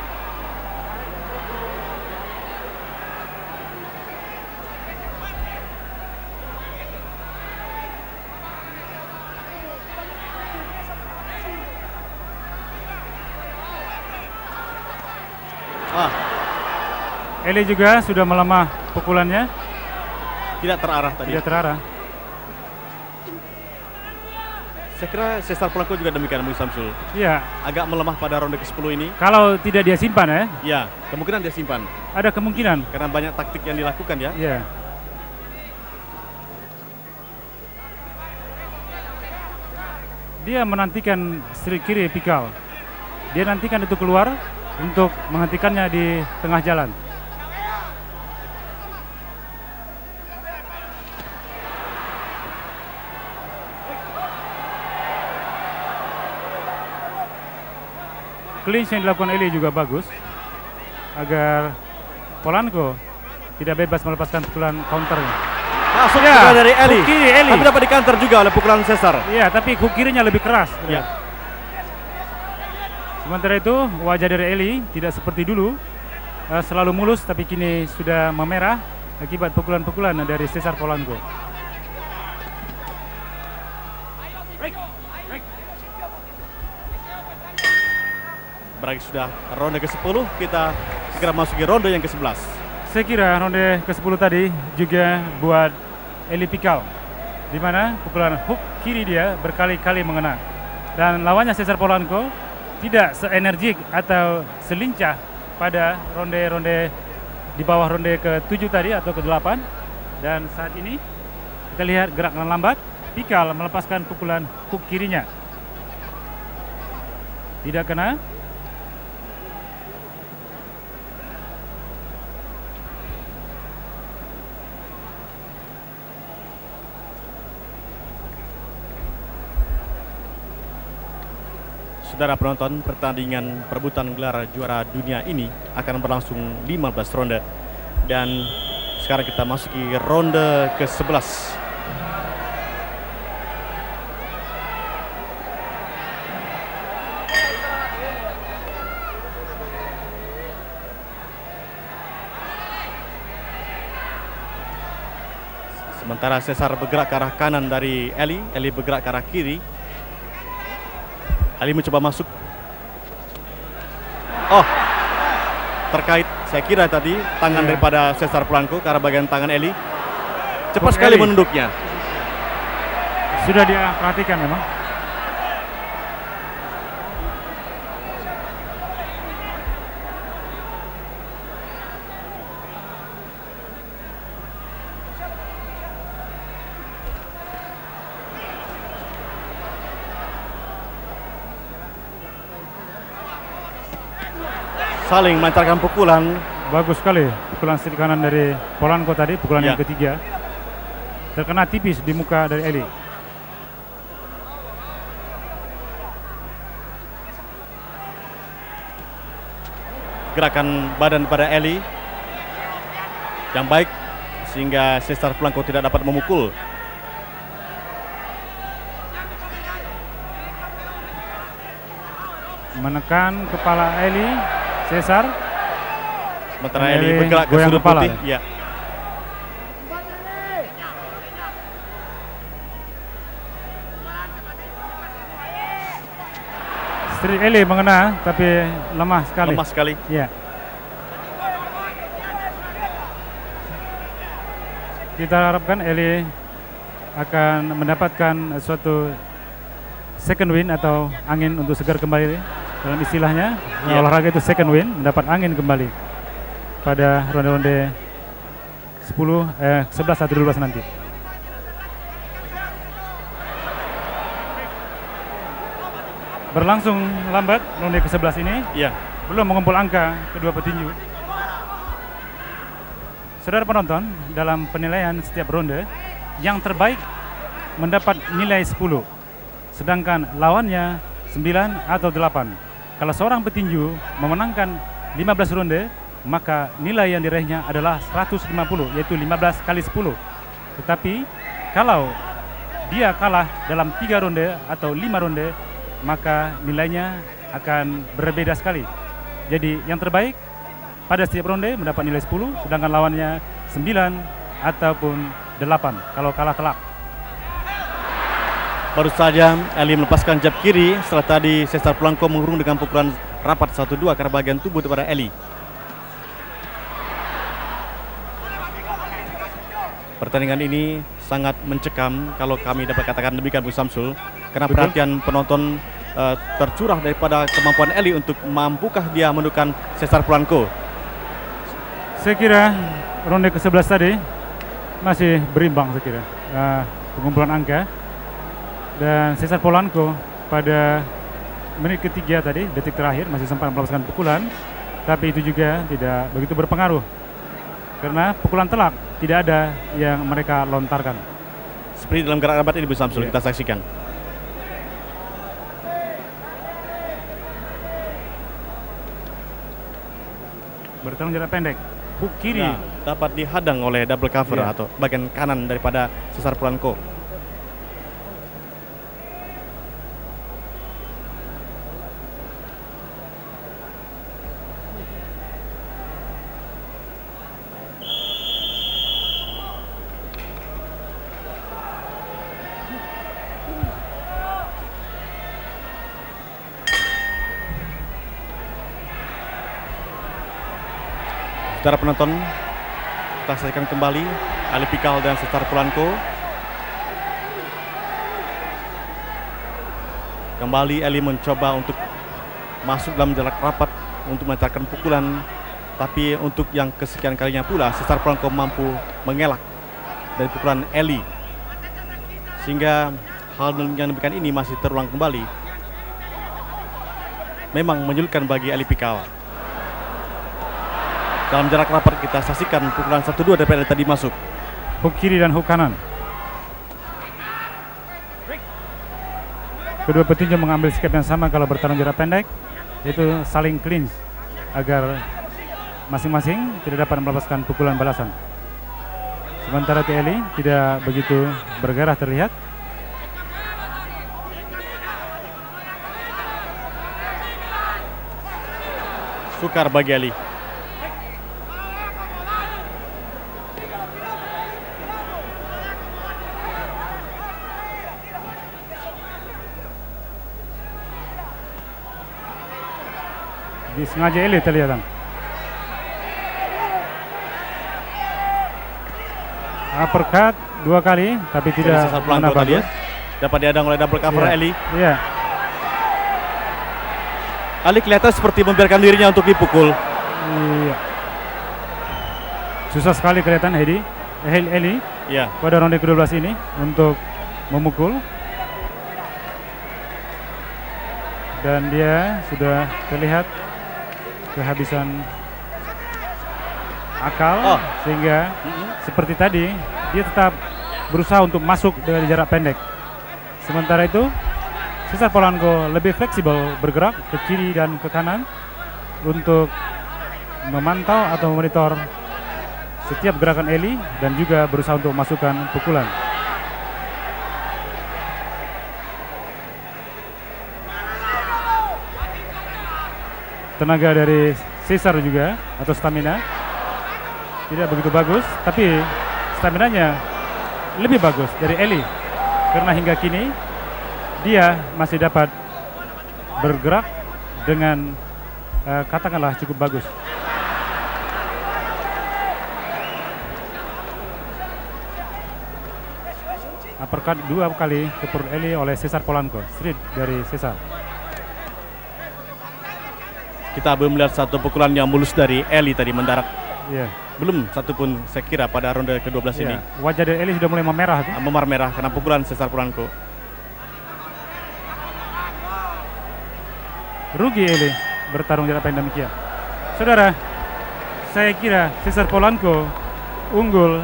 Eli juga sudah melemah pukulannya, Tidak terarah tadi. tidak terarah. Saya kira Cesar Polanco juga demikian, Bung Samsul. Iya, Agak melemah pada ronde ke-10 ini. kalau tidak dia simpan ya, Ya, kemungkinan dia simpan ada kemungkinan. karena banyak taktik yang dilakukan ya. Iya. Dia menantikan strik kiri Pikal. Dia nantikan itu keluar untuk menghentikannya di tengah jalan. clinch yang dilakukan Eli juga bagus agar Polanco tidak bebas melepaskan pukulan counternya. Masuk Ya, juga dari Eli. hook kiri Eli. Tapi dapat di counter juga oleh pukulan Cesar. Iya, tapi hook kirinya lebih keras. Ya. Sementara itu wajah dari Eli tidak seperti dulu selalu mulus, tapi kini sudah memerah akibat pukulan-pukulan dari Cesar Polanco. Berakhir sudah ronde ke-10, kita segera masuki ronde yang ke-11. Saya kira ronde ke-10 tadi juga buat Eli Pikal, di mana pukulan hook kiri dia berkali-kali mengena. Dan lawannya Cesar Polanco tidak seenergik atau selincah pada ronde-ronde di bawah ronde ke-7 tadi atau ke-8. Dan saat ini kita lihat gerakan lambat Pikal melepaskan pukulan hook kirinya. Tidak kena. Saudara penonton, pertandingan perebutan gelar juara dunia ini akan berlangsung 15 ronde. Dan sekarang kita masuki ronde ke-11. Sementara Cesar bergerak ke arah kanan dari Eli, Eli bergerak ke arah kiri. Ali mencoba masuk. Oh, terkait saya kira tadi tangan daripada Cesar Polanco ke arah bagian tangan Eli. Cepat sekali menunduknya. Sudah dia perhatikan memang. Saling melancarkan pukulan. Bagus sekali pukulan setir kanan dari Polanco tadi, pukulan yang ketiga. Terkena tipis di muka dari Eli. Gerakan badan pada Eli yang baik sehingga Cesar Polanco tidak dapat memukul. Menekan kepala Eli, Cesar. Sementara Eli bergerak ke sudut putih. Ya. Street Eli mengena tapi lemah sekali. Lemah sekali. Ya. Kita harapkan Eli akan mendapatkan suatu second win atau angin untuk segar kembali. Dalam istilahnya olahraga itu second win, mendapat angin kembali pada ronde-ronde 11 atau 12 nanti. Berlangsung lambat ronde ke-11 ini. Iya. Belum mengumpul angka kedua petinju. Saudara penonton, dalam penilaian setiap ronde, yang terbaik mendapat nilai 10, sedangkan lawannya 9 atau 8. Kalau seorang petinju memenangkan 15 ronde, maka nilai yang diraihnya adalah 150, yaitu 15 kali 10. Tetapi kalau dia kalah dalam 3 ronde atau 5 ronde, maka nilainya akan berbeda sekali. Jadi yang terbaik pada setiap ronde mendapat nilai 10, sedangkan lawannya 9 ataupun 8 kalau kalah telak. Baru saja Eli melepaskan jab kiri setelah tadi Cesar Polanco mengurung dengan pukulan rapat 1-2 karena bagian tubuh kepada Eli. Pertandingan ini sangat mencekam kalau kami dapat katakan demikian Bu Samsul, karena perhatian penonton tercurah daripada kemampuan Eli untuk mampukah dia menundukkan Cesar Polanco. Saya kira ronde ke-11 tadi masih berimbang saya kira pengumpulan angka. Dan Cesar Polanco pada menit ketiga tadi, detik terakhir masih sempat melepaskan pukulan, tapi itu juga tidak begitu berpengaruh karena pukulan telak tidak ada yang mereka lontarkan. Seperti dalam gerak rabat ini Bu Samsul, kita saksikan. bertarung jarak pendek. Hook kiri. Nah, dapat dihadang oleh double cover Iya. atau bagian kanan daripada Cesar Polanco. Saudara penonton, kita saksikan kembali Ali Pikal dan Cesar Polanco. Kembali Eli mencoba untuk masuk dalam jarak rapat untuk melancarkan pukulan, tapi untuk yang kesekian kalinya pula Cesar Polanco mampu mengelak dari pukulan Eli, sehingga hal yang demikian ini masih terulang kembali. Memang menyulitkan bagi Ali Pikal. Dalam jarak rapat kita saksikan pukulan 1-2 daripada tadi masuk. Hook kiri dan hook kanan. Kedua petinju mengambil sikap yang sama kalau bertarung jarak pendek, yaitu saling clinch agar masing-masing tidak dapat melepaskan pukulan balasan. Sementara Eli tidak begitu bergairah terlihat. Sukar bagi Ali. Disengaja Eli terlihat. Uppercut 2 kali tapi tidak Cesar Polanco mengena tadi ya, bagus. dapat dihadang oleh double cover Iya. Eli. Iya. Ali kelihatan seperti membiarkan dirinya untuk dipukul. Iya. Susah sekali kelihatan Eli Ya, pada ronde ke-12 ini untuk memukul. Dan dia sudah terlihat kehabisan akal, Oh. sehingga seperti tadi dia tetap berusaha untuk masuk dari jarak pendek. Sementara itu Cesar Polanco lebih fleksibel bergerak ke kiri dan ke kanan untuk memantau atau memonitor setiap gerakan Eli dan juga berusaha untuk memasukkan pukulan. Tenaga dari Cesar juga atau stamina tidak begitu bagus, tapi staminanya lebih bagus dari Eli karena hingga kini dia masih dapat bergerak dengan katakanlah cukup bagus. Uppercut 2 kali ke perut Eli oleh Cesar Polanco, straight dari Cesar. kita belum melihat satu pukulan yang mulus dari Eli tadi mendarat. Iya. Belum satu pun saya kira pada ronde ke-12 ini. Iya. Wajah dari Eli sudah mulai memerah tuh. Memar merah karena pukulan Cesar Polanco. Rugi Eli bertarung jarak pendek demikian. Saudara, saya kira Cesar Polanco unggul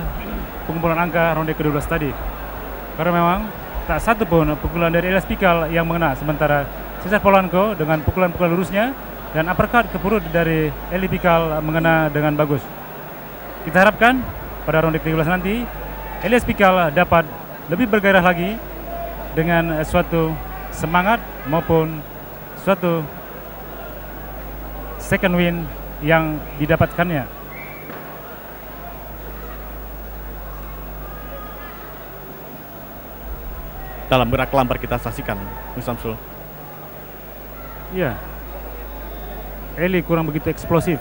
pengumpulan angka ronde ke-12 tadi. Karena memang tak satu pun pukulan dari Elias Pikal yang mengena, sementara Cesar Polanco dengan pukulan-pukulan lurusnya dan uppercut ke perut dari Eli Pikal mengena dengan bagus. Kita harapkan pada ronde ke-12 nanti Elias Pikal dapat lebih bergairah lagi dengan suatu semangat maupun suatu second win yang didapatkannya. Dalam gerak lambar kita saksikan, Bung Samsul. Iya. Eli kurang begitu eksplosif.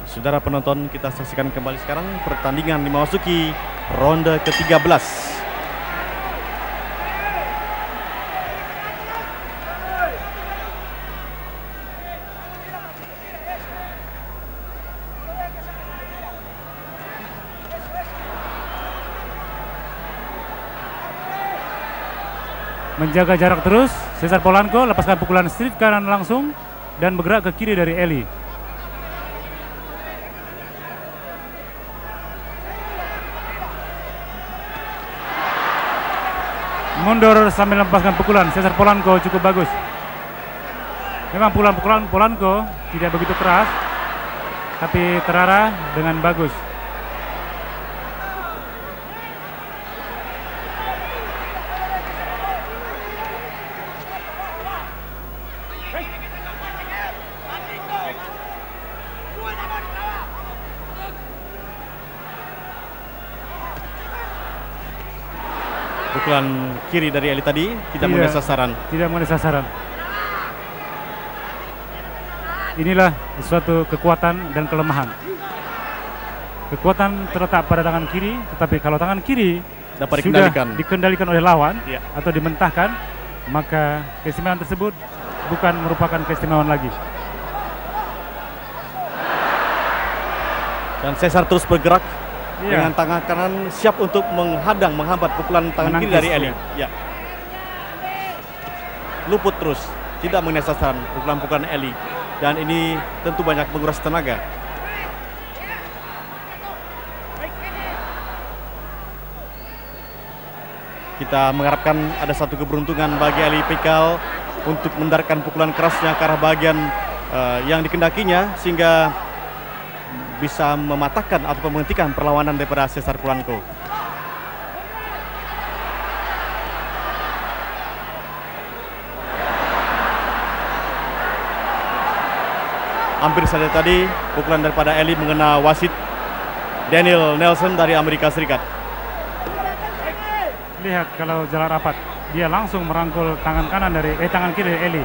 Saudara penonton, kita saksikan kembali sekarang pertandingan memasuki ronde ke-13. Menjaga jarak terus, Cesar Polanco lepaskan pukulan straight kanan langsung dan bergerak ke kiri dari Eli. mundur sambil melepaskan pukulan. Cesar Polanco cukup bagus. Memang pukulan Polanco tidak begitu keras, tapi terarah dengan bagus. Pukulan kiri dari Eli tadi tidak mengenai sasaran. Tidak mengenai sasaran. Inilah suatu kekuatan dan kelemahan. Kekuatan terletak pada tangan kiri, tetapi kalau tangan kiri dapat sudah dikendalikan oleh lawan atau dimentahkan, maka keistimewaan tersebut bukan merupakan keistimewaan lagi. Dan Cesar terus bergerak dengan tangan kanan siap untuk menghambat pukulan tangan kiri dari Eli. Ya. Luput terus, tidak mengenai sasaran pukulan Eli. Dan ini tentu banyak menguras tenaga. Kita mengharapkan ada satu keberuntungan bagi Eli Pikal untuk mendarkan pukulan kerasnya ke arah bagian yang dikendakinya, sehingga bisa mematahkan atau menghentikan perlawanan daripada Cesar Polanco. Hampir saja tadi pukulan daripada Eli mengena wasit Daniel Nelson dari Amerika Serikat. Lihat kalau jalan rapat, dia langsung merangkul tangan kiri dari Eli.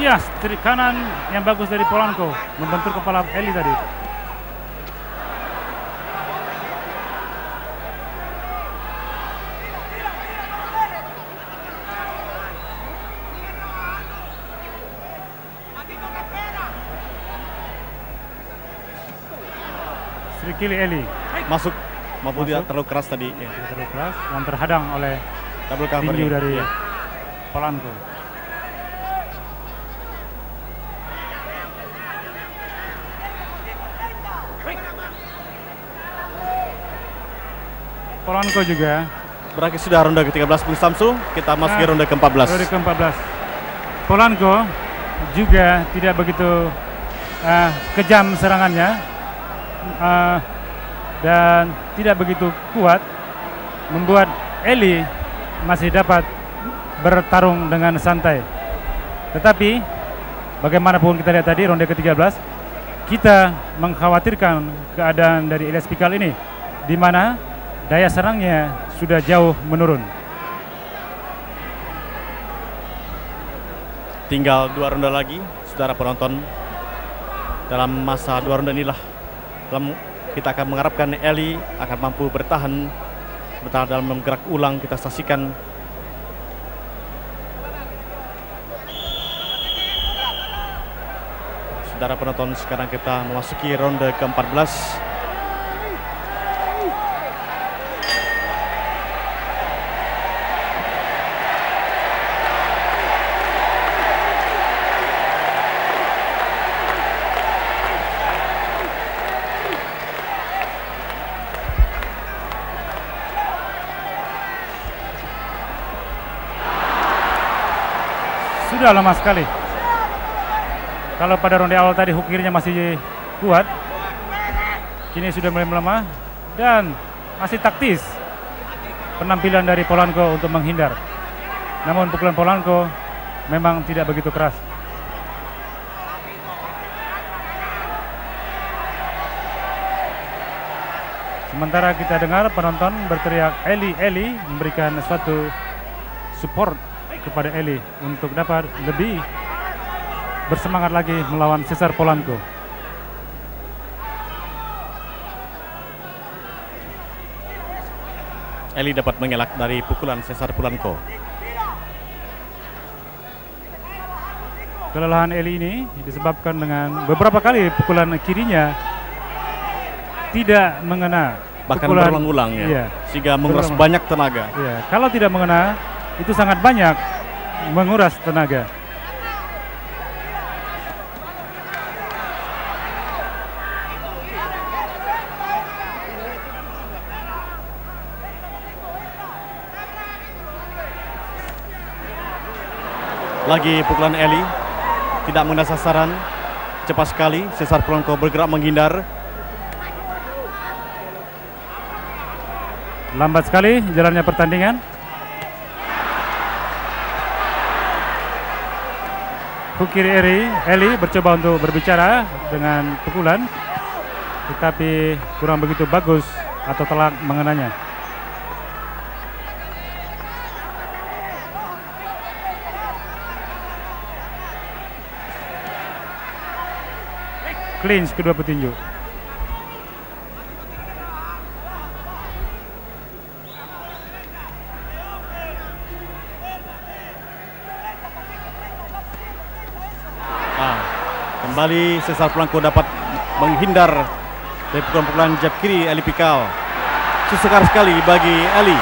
Iya, trik kanan yang bagus dari Polanco membentur kepala Eli tadi. Trik kiri Eli masuk maupun tidak terlalu keras tadi. Tidak terlalu keras dan terhadang oleh double cover tinju dari Polanco. Polanco juga berakhir sudah ronde ke-13 Bung Samsul. Kita masuki ronde ke-14. Ronde ke-14. Polanco juga tidak begitu kejam serangannya dan tidak begitu kuat, membuat Eli masih dapat bertarung dengan santai. Tetapi bagaimanapun kita lihat tadi ronde ke-13, kita mengkhawatirkan keadaan dari Elias Pikal ini, di mana daya serangnya sudah jauh menurun. Tinggal 2 ronde lagi, saudara penonton. Dalam masa 2 ronde inilah kita akan mengharapkan Eli akan mampu bertahan sebentar dalam menggerak ulang. Kita saksikan saudara penonton, sekarang kita memasuki ronde ke-14. Sudah lama sekali. Kalau pada ronde awal tadi hook kirinya masih kuat, kini sudah mulai melemah dan masih taktis penampilan dari Polanco untuk menghindar. Namun pukulan Polanco memang tidak begitu keras. Sementara kita dengar penonton berteriak Eli, Eli, memberikan suatu support kepada Eli untuk dapat lebih bersemangat lagi melawan Cesar Polanco. Eli dapat mengelak dari pukulan Cesar Polanco. Kelelahan Eli ini disebabkan dengan beberapa kali pukulan kirinya tidak mengena, bahkan berulang-ulang ya, sehingga menguras banyak tenaga. Ya, kalau tidak mengena itu sangat banyak menguras tenaga. Lagi pukulan Eli, tidak mengenai sasaran. Cepat sekali Cesar Polanco bergerak menghindar. Lambat sekali jalannya pertandingan. Fukiri Eli bercoba untuk berbicara dengan pukulan, tetapi kurang begitu bagus atau telak mengenanya. Clinch kedua petinju. Kembali Cesar Polanco dapat menghindar dari pukulan-pukulan jab kiri Eli Pikal. Susah sekali bagi Eli.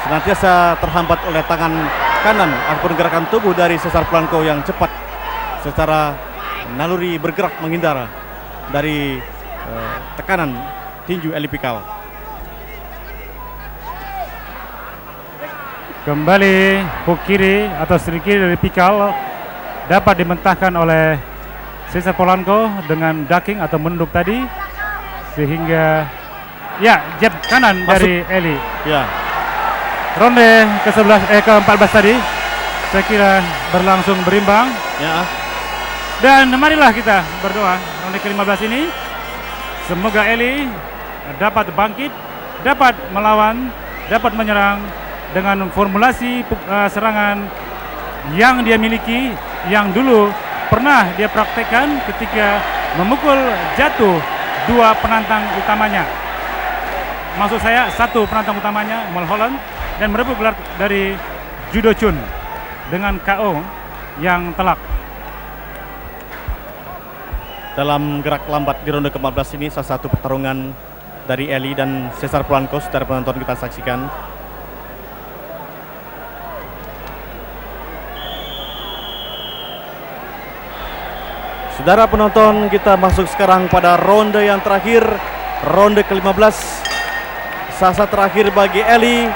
Senantiasa terhambat oleh tangan kanan ataupun gerakan tubuh dari Cesar Polanco yang cepat secara naluri bergerak menghindar dari tekanan tinju Eli Pikal. Kembali hook kiri atau seri kiri dari Pikal dapat dimentahkan oleh Cesar Polanco dengan ducking atau menunduk tadi, sehingga ya jab kanan masuk dari Eli. Ya. Ronde ke-14 tadi saya kira berlangsung berimbang. Ya. Dan marilah kita berdoa ronde ke-15 ini semoga Eli dapat bangkit, dapat melawan, dapat menyerang dengan formulasi serangan yang dia miliki, yang dulu pernah dia praktekkan ketika memukul jatuh dua penantang utamanya. Maksud saya satu penantang utamanya Mulholland dan merebut gelar dari Judo Chun dengan KO yang telak. Dalam gerak lambat di ronde ke-15 ini salah satu pertarungan dari Eli dan Cesar Polanco, secara penonton kita saksikan. Saudara penonton, kita masuk sekarang pada ronde yang terakhir, ronde ke-15. Sasa terakhir bagi Eli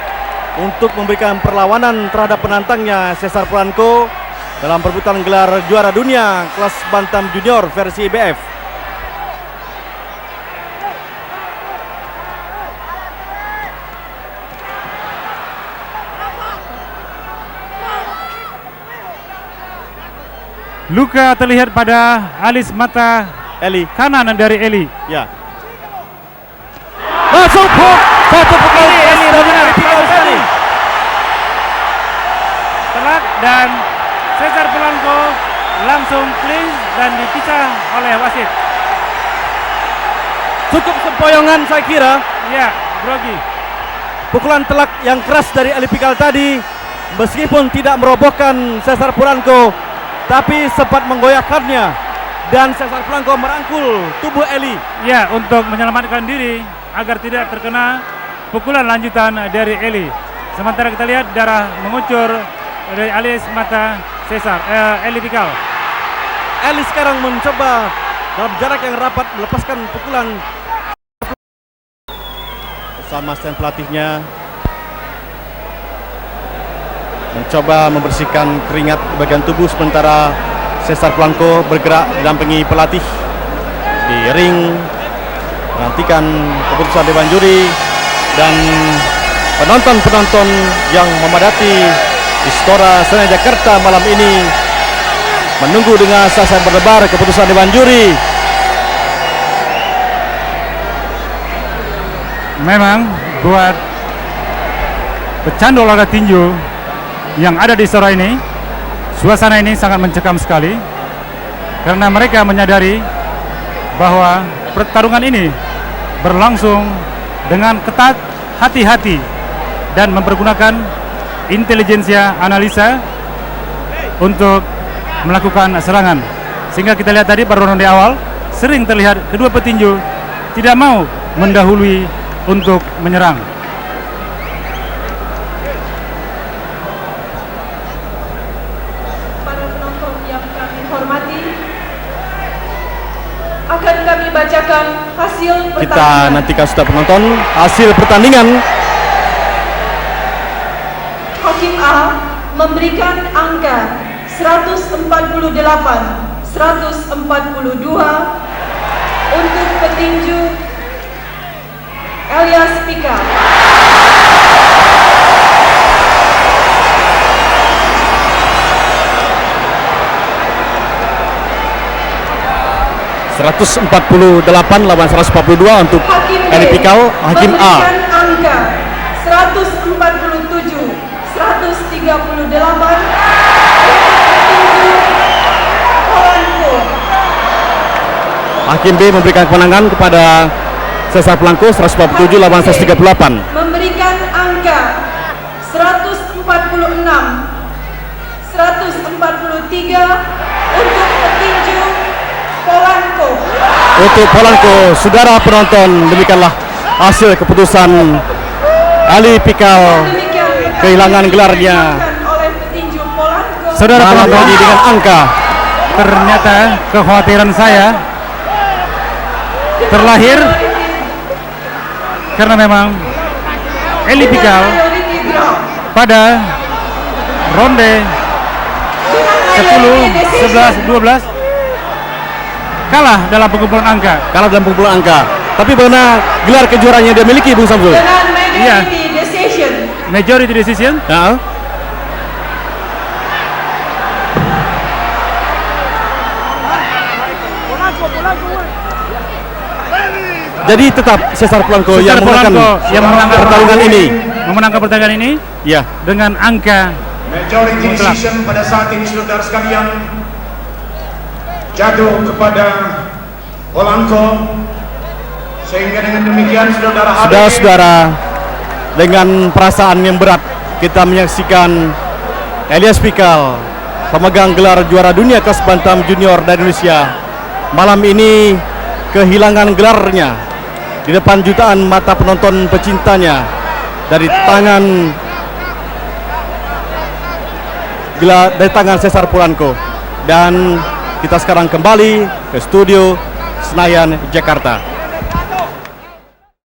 untuk memberikan perlawanan terhadap penantangnya Cesar Polanco dalam perebutan gelar juara dunia kelas bantam junior versi IBF. Luka terlihat pada alis mata Eli kanan dari Eli. Ya. Masuk hook. Satu pukulan Eli benar sekali. Telak dan Cesar Polanco langsung clinch dan dipisah oleh wasit. Cukup sempoyongan saya kira. Ya, grogi. Pukulan telak yang keras dari Eli Pikal tadi meskipun tidak merobohkan Cesar Polanco, tapi sempat menggoyahkannya dan Cesar Polanco merangkul tubuh Eli. Ya, untuk menyelamatkan diri agar tidak terkena pukulan lanjutan dari Eli. Sementara kita lihat darah mengucur dari alis mata Cesar Eli Pikal. Eli sekarang mencoba dalam jarak yang rapat melepaskan pukulan bersama stand pelatihnya, mencoba membersihkan keringat di bagian tubuh, sementara Cesar Polanco bergerak didampingi pelatih di ring menantikan keputusan dewan juri dan penonton-penonton yang memadati Istora Senayan Jakarta malam ini menunggu dengan sasaran berdebar keputusan dewan juri. Memang buat pecandu olahraga tinju yang ada di Istora ini, suasana ini sangat mencekam sekali karena mereka menyadari bahwa pertarungan ini berlangsung dengan ketat, hati-hati dan mempergunakan intelijensia analisa untuk melakukan serangan. Sehingga kita lihat tadi pada ronde awal sering terlihat kedua petinju tidak mau mendahului untuk menyerang. Akan kami bacakan hasil pertandingan. Kita nantikan sudah penonton hasil pertandingan. Hakim A memberikan angka 148, 142 untuk petinju Elias Pikal. 148 lawan 142 untuk Hakim B Eli Pikal. Hakim A memberikan angka 147, 138 untuk Polanco. Hakim B memberikan kemenangan kepada Cesar Polanco 147 lawan 138. Memberikan angka 146, 143 untuk petinju Polanco. Untuk Polanco, saudara penonton, demikianlah hasil keputusan Eli Pikal Demikian kehilangan gelarnya. oleh petinju Polanco. Saudara Malam penonton, ini dengan angka ternyata kekhawatiran saya terlahir karena memang Eli Pikal Priority draw. pada ronde 10, 11, 12 kalah dalam pengumpulan angka. Tapi bagaimana gelar kejuaraan yang dia miliki, Bung Samsul? Dengan Iya. majority decision. Majority decision. Ya. Jadi tetap Cesar Polanco yang memenangkan pertarungan ini. Memenangkan pertandingan ini Ya. dengan angka Majority mutlak. decision pada saat ini saudara sekalian jatuh kepada Polanco, sehingga dengan demikian Saudara-saudara, dengan perasaan yang berat kita menyaksikan Elias Pikal, pemegang gelar juara dunia kelas bantam junior dari Indonesia, malam ini kehilangan gelarnya di depan jutaan mata penonton pecintanya dari tangan Cesar Polanco. Dan kita sekarang kembali ke studio Senayan, Jakarta.